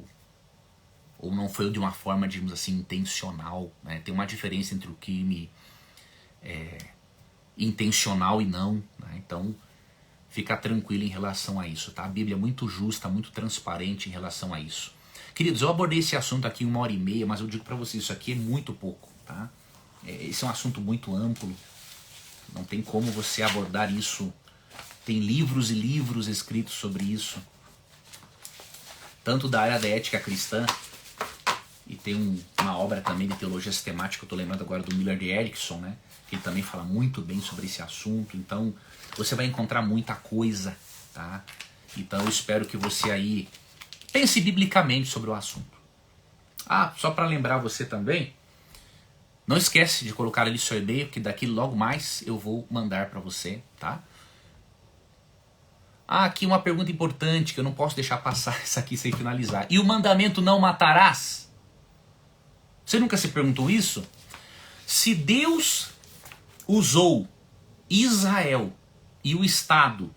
ou não foi de uma forma, digamos assim, intencional. Né? Tem uma diferença entre o crime intencional e não. Né? Então, fica tranquilo em relação a isso. Tá? A Bíblia é muito justa, muito transparente em relação a isso. Queridos, eu abordei esse assunto aqui em 1h30, mas eu digo para vocês, isso aqui é muito pouco. Tá? Esse é um assunto muito amplo. Não tem como você abordar isso. Tem livros e livros escritos sobre isso. Tanto da área da ética cristã, e tem uma obra também de teologia sistemática, eu estou lembrando agora do Millard Erickson, né? Que ele também fala muito bem sobre esse assunto. Então, você vai encontrar muita coisa, tá? Então, eu espero que você aí pense biblicamente sobre o assunto. Só para lembrar você também, não esquece de colocar ali seu e-mail, que daqui logo mais eu vou mandar para você, tá? Aqui uma pergunta importante que eu não posso deixar passar isso aqui sem finalizar. E o mandamento não matarás? Você nunca se perguntou isso? Se Deus usou Israel e o Estado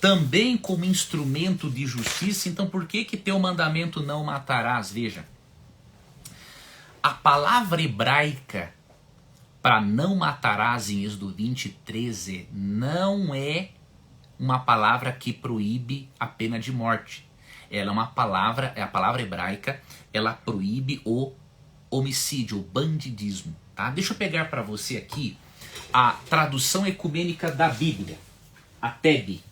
também como instrumento de justiça, então por que tem o mandamento não matarás? Veja, a palavra hebraica para não matarás em Êxodo 20:13 não é uma palavra que proíbe a pena de morte. Ela é a palavra hebraica, ela proíbe o homicídio, o bandidismo. Tá? Deixa eu pegar para você aqui a tradução ecumênica da Bíblia, a TEB.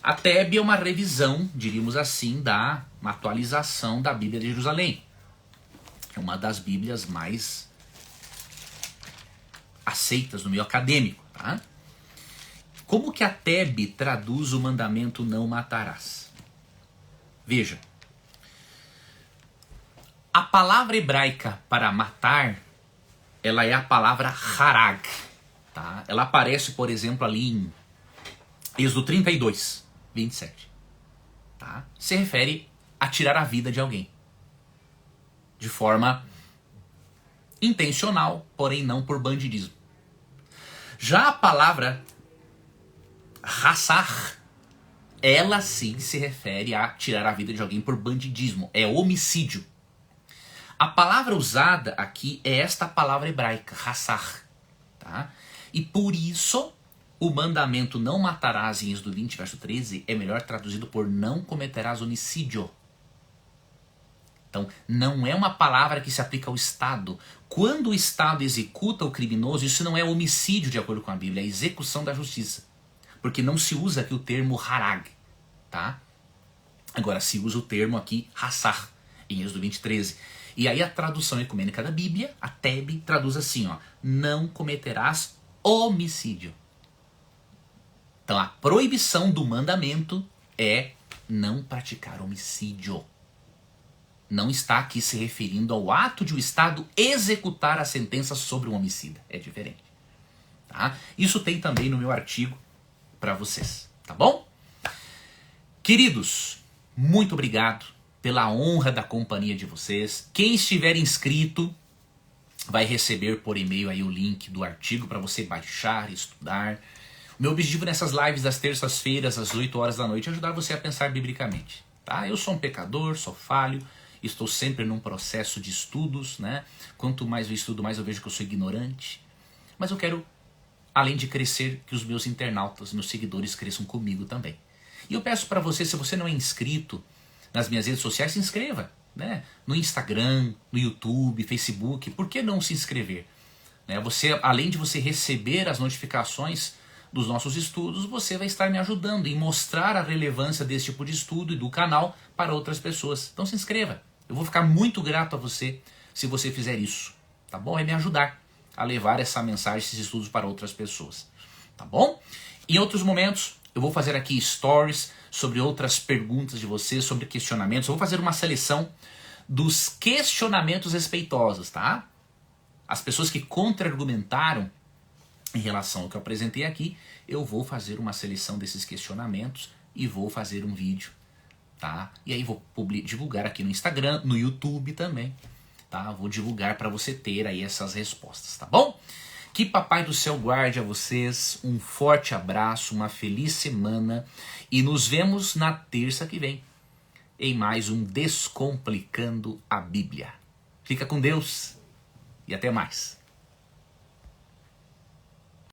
A TEB é uma revisão, diríamos assim, uma atualização da Bíblia de Jerusalém. É uma das Bíblias mais aceitas no meio acadêmico. Tá? Como que a TEB traduz o mandamento não matarás? Veja, a palavra hebraica para matar, ela é a palavra harag. Tá? Ela aparece, por exemplo, ali em Êxodo 32, 27. Tá? Se refere a tirar a vida de alguém. De forma intencional, porém não por bandidismo. Já a palavra raçar, ela sim se refere a tirar a vida de alguém por bandidismo. É homicídio. A palavra usada aqui é esta palavra hebraica, raçar. Tá? E por isso, o mandamento não matarás em Êxodo 20, verso 13, é melhor traduzido por não cometerás homicídio. Então, não é uma palavra que se aplica ao Estado. Quando o Estado executa o criminoso, isso não é homicídio de acordo com a Bíblia, é execução da justiça. Porque não se usa aqui o termo harag. Tá? Agora, se usa o termo aqui raçar, em Êxodo 20, 13. E aí a tradução ecumênica da Bíblia, a TEB, traduz assim, ó, não cometerás homicídio. Então a proibição do mandamento é não praticar homicídio. Não está aqui se referindo ao ato de o Estado executar a sentença sobre um homicida. É diferente. Tá? Isso tem também no meu artigo para vocês. Tá bom? Queridos, muito obrigado pela honra da companhia de vocês. Quem estiver inscrito vai receber por e-mail aí o link do artigo para você baixar e estudar. O meu objetivo nessas lives das terças-feiras, às 8 horas da noite, é ajudar você a pensar biblicamente. Tá? Eu sou um pecador, sou falho, estou sempre num processo de estudos, né? Quanto mais eu estudo, mais eu vejo que eu sou ignorante. Mas eu quero, além de crescer, que os meus internautas, meus seguidores cresçam comigo também. E eu peço para você, se você não é inscrito nas minhas redes sociais, se inscreva. Né? No Instagram, no YouTube, Facebook, por que não se inscrever? Né? Você, além de você receber as notificações dos nossos estudos, você vai estar me ajudando em mostrar a relevância desse tipo de estudo e do canal para outras pessoas. Então se inscreva. Eu vou ficar muito grato a você se você fizer isso. Tá bom? É me ajudar a levar essa mensagem, esses estudos para outras pessoas. Tá bom? Em outros momentos, eu vou fazer aqui stories sobre outras perguntas de vocês, sobre questionamentos. Eu vou fazer uma seleção dos questionamentos respeitosos, tá? As pessoas que contra-argumentaram em relação ao que eu apresentei aqui, eu vou fazer uma seleção desses questionamentos e vou fazer um vídeo, tá? E aí vou divulgar aqui no Instagram, no YouTube também, tá? Vou divulgar para você ter aí essas respostas, tá bom? Que Papai do Céu guarde a vocês, um forte abraço, uma feliz semana e nos vemos na terça que vem em mais um Descomplicando a Bíblia. Fica com Deus e até mais.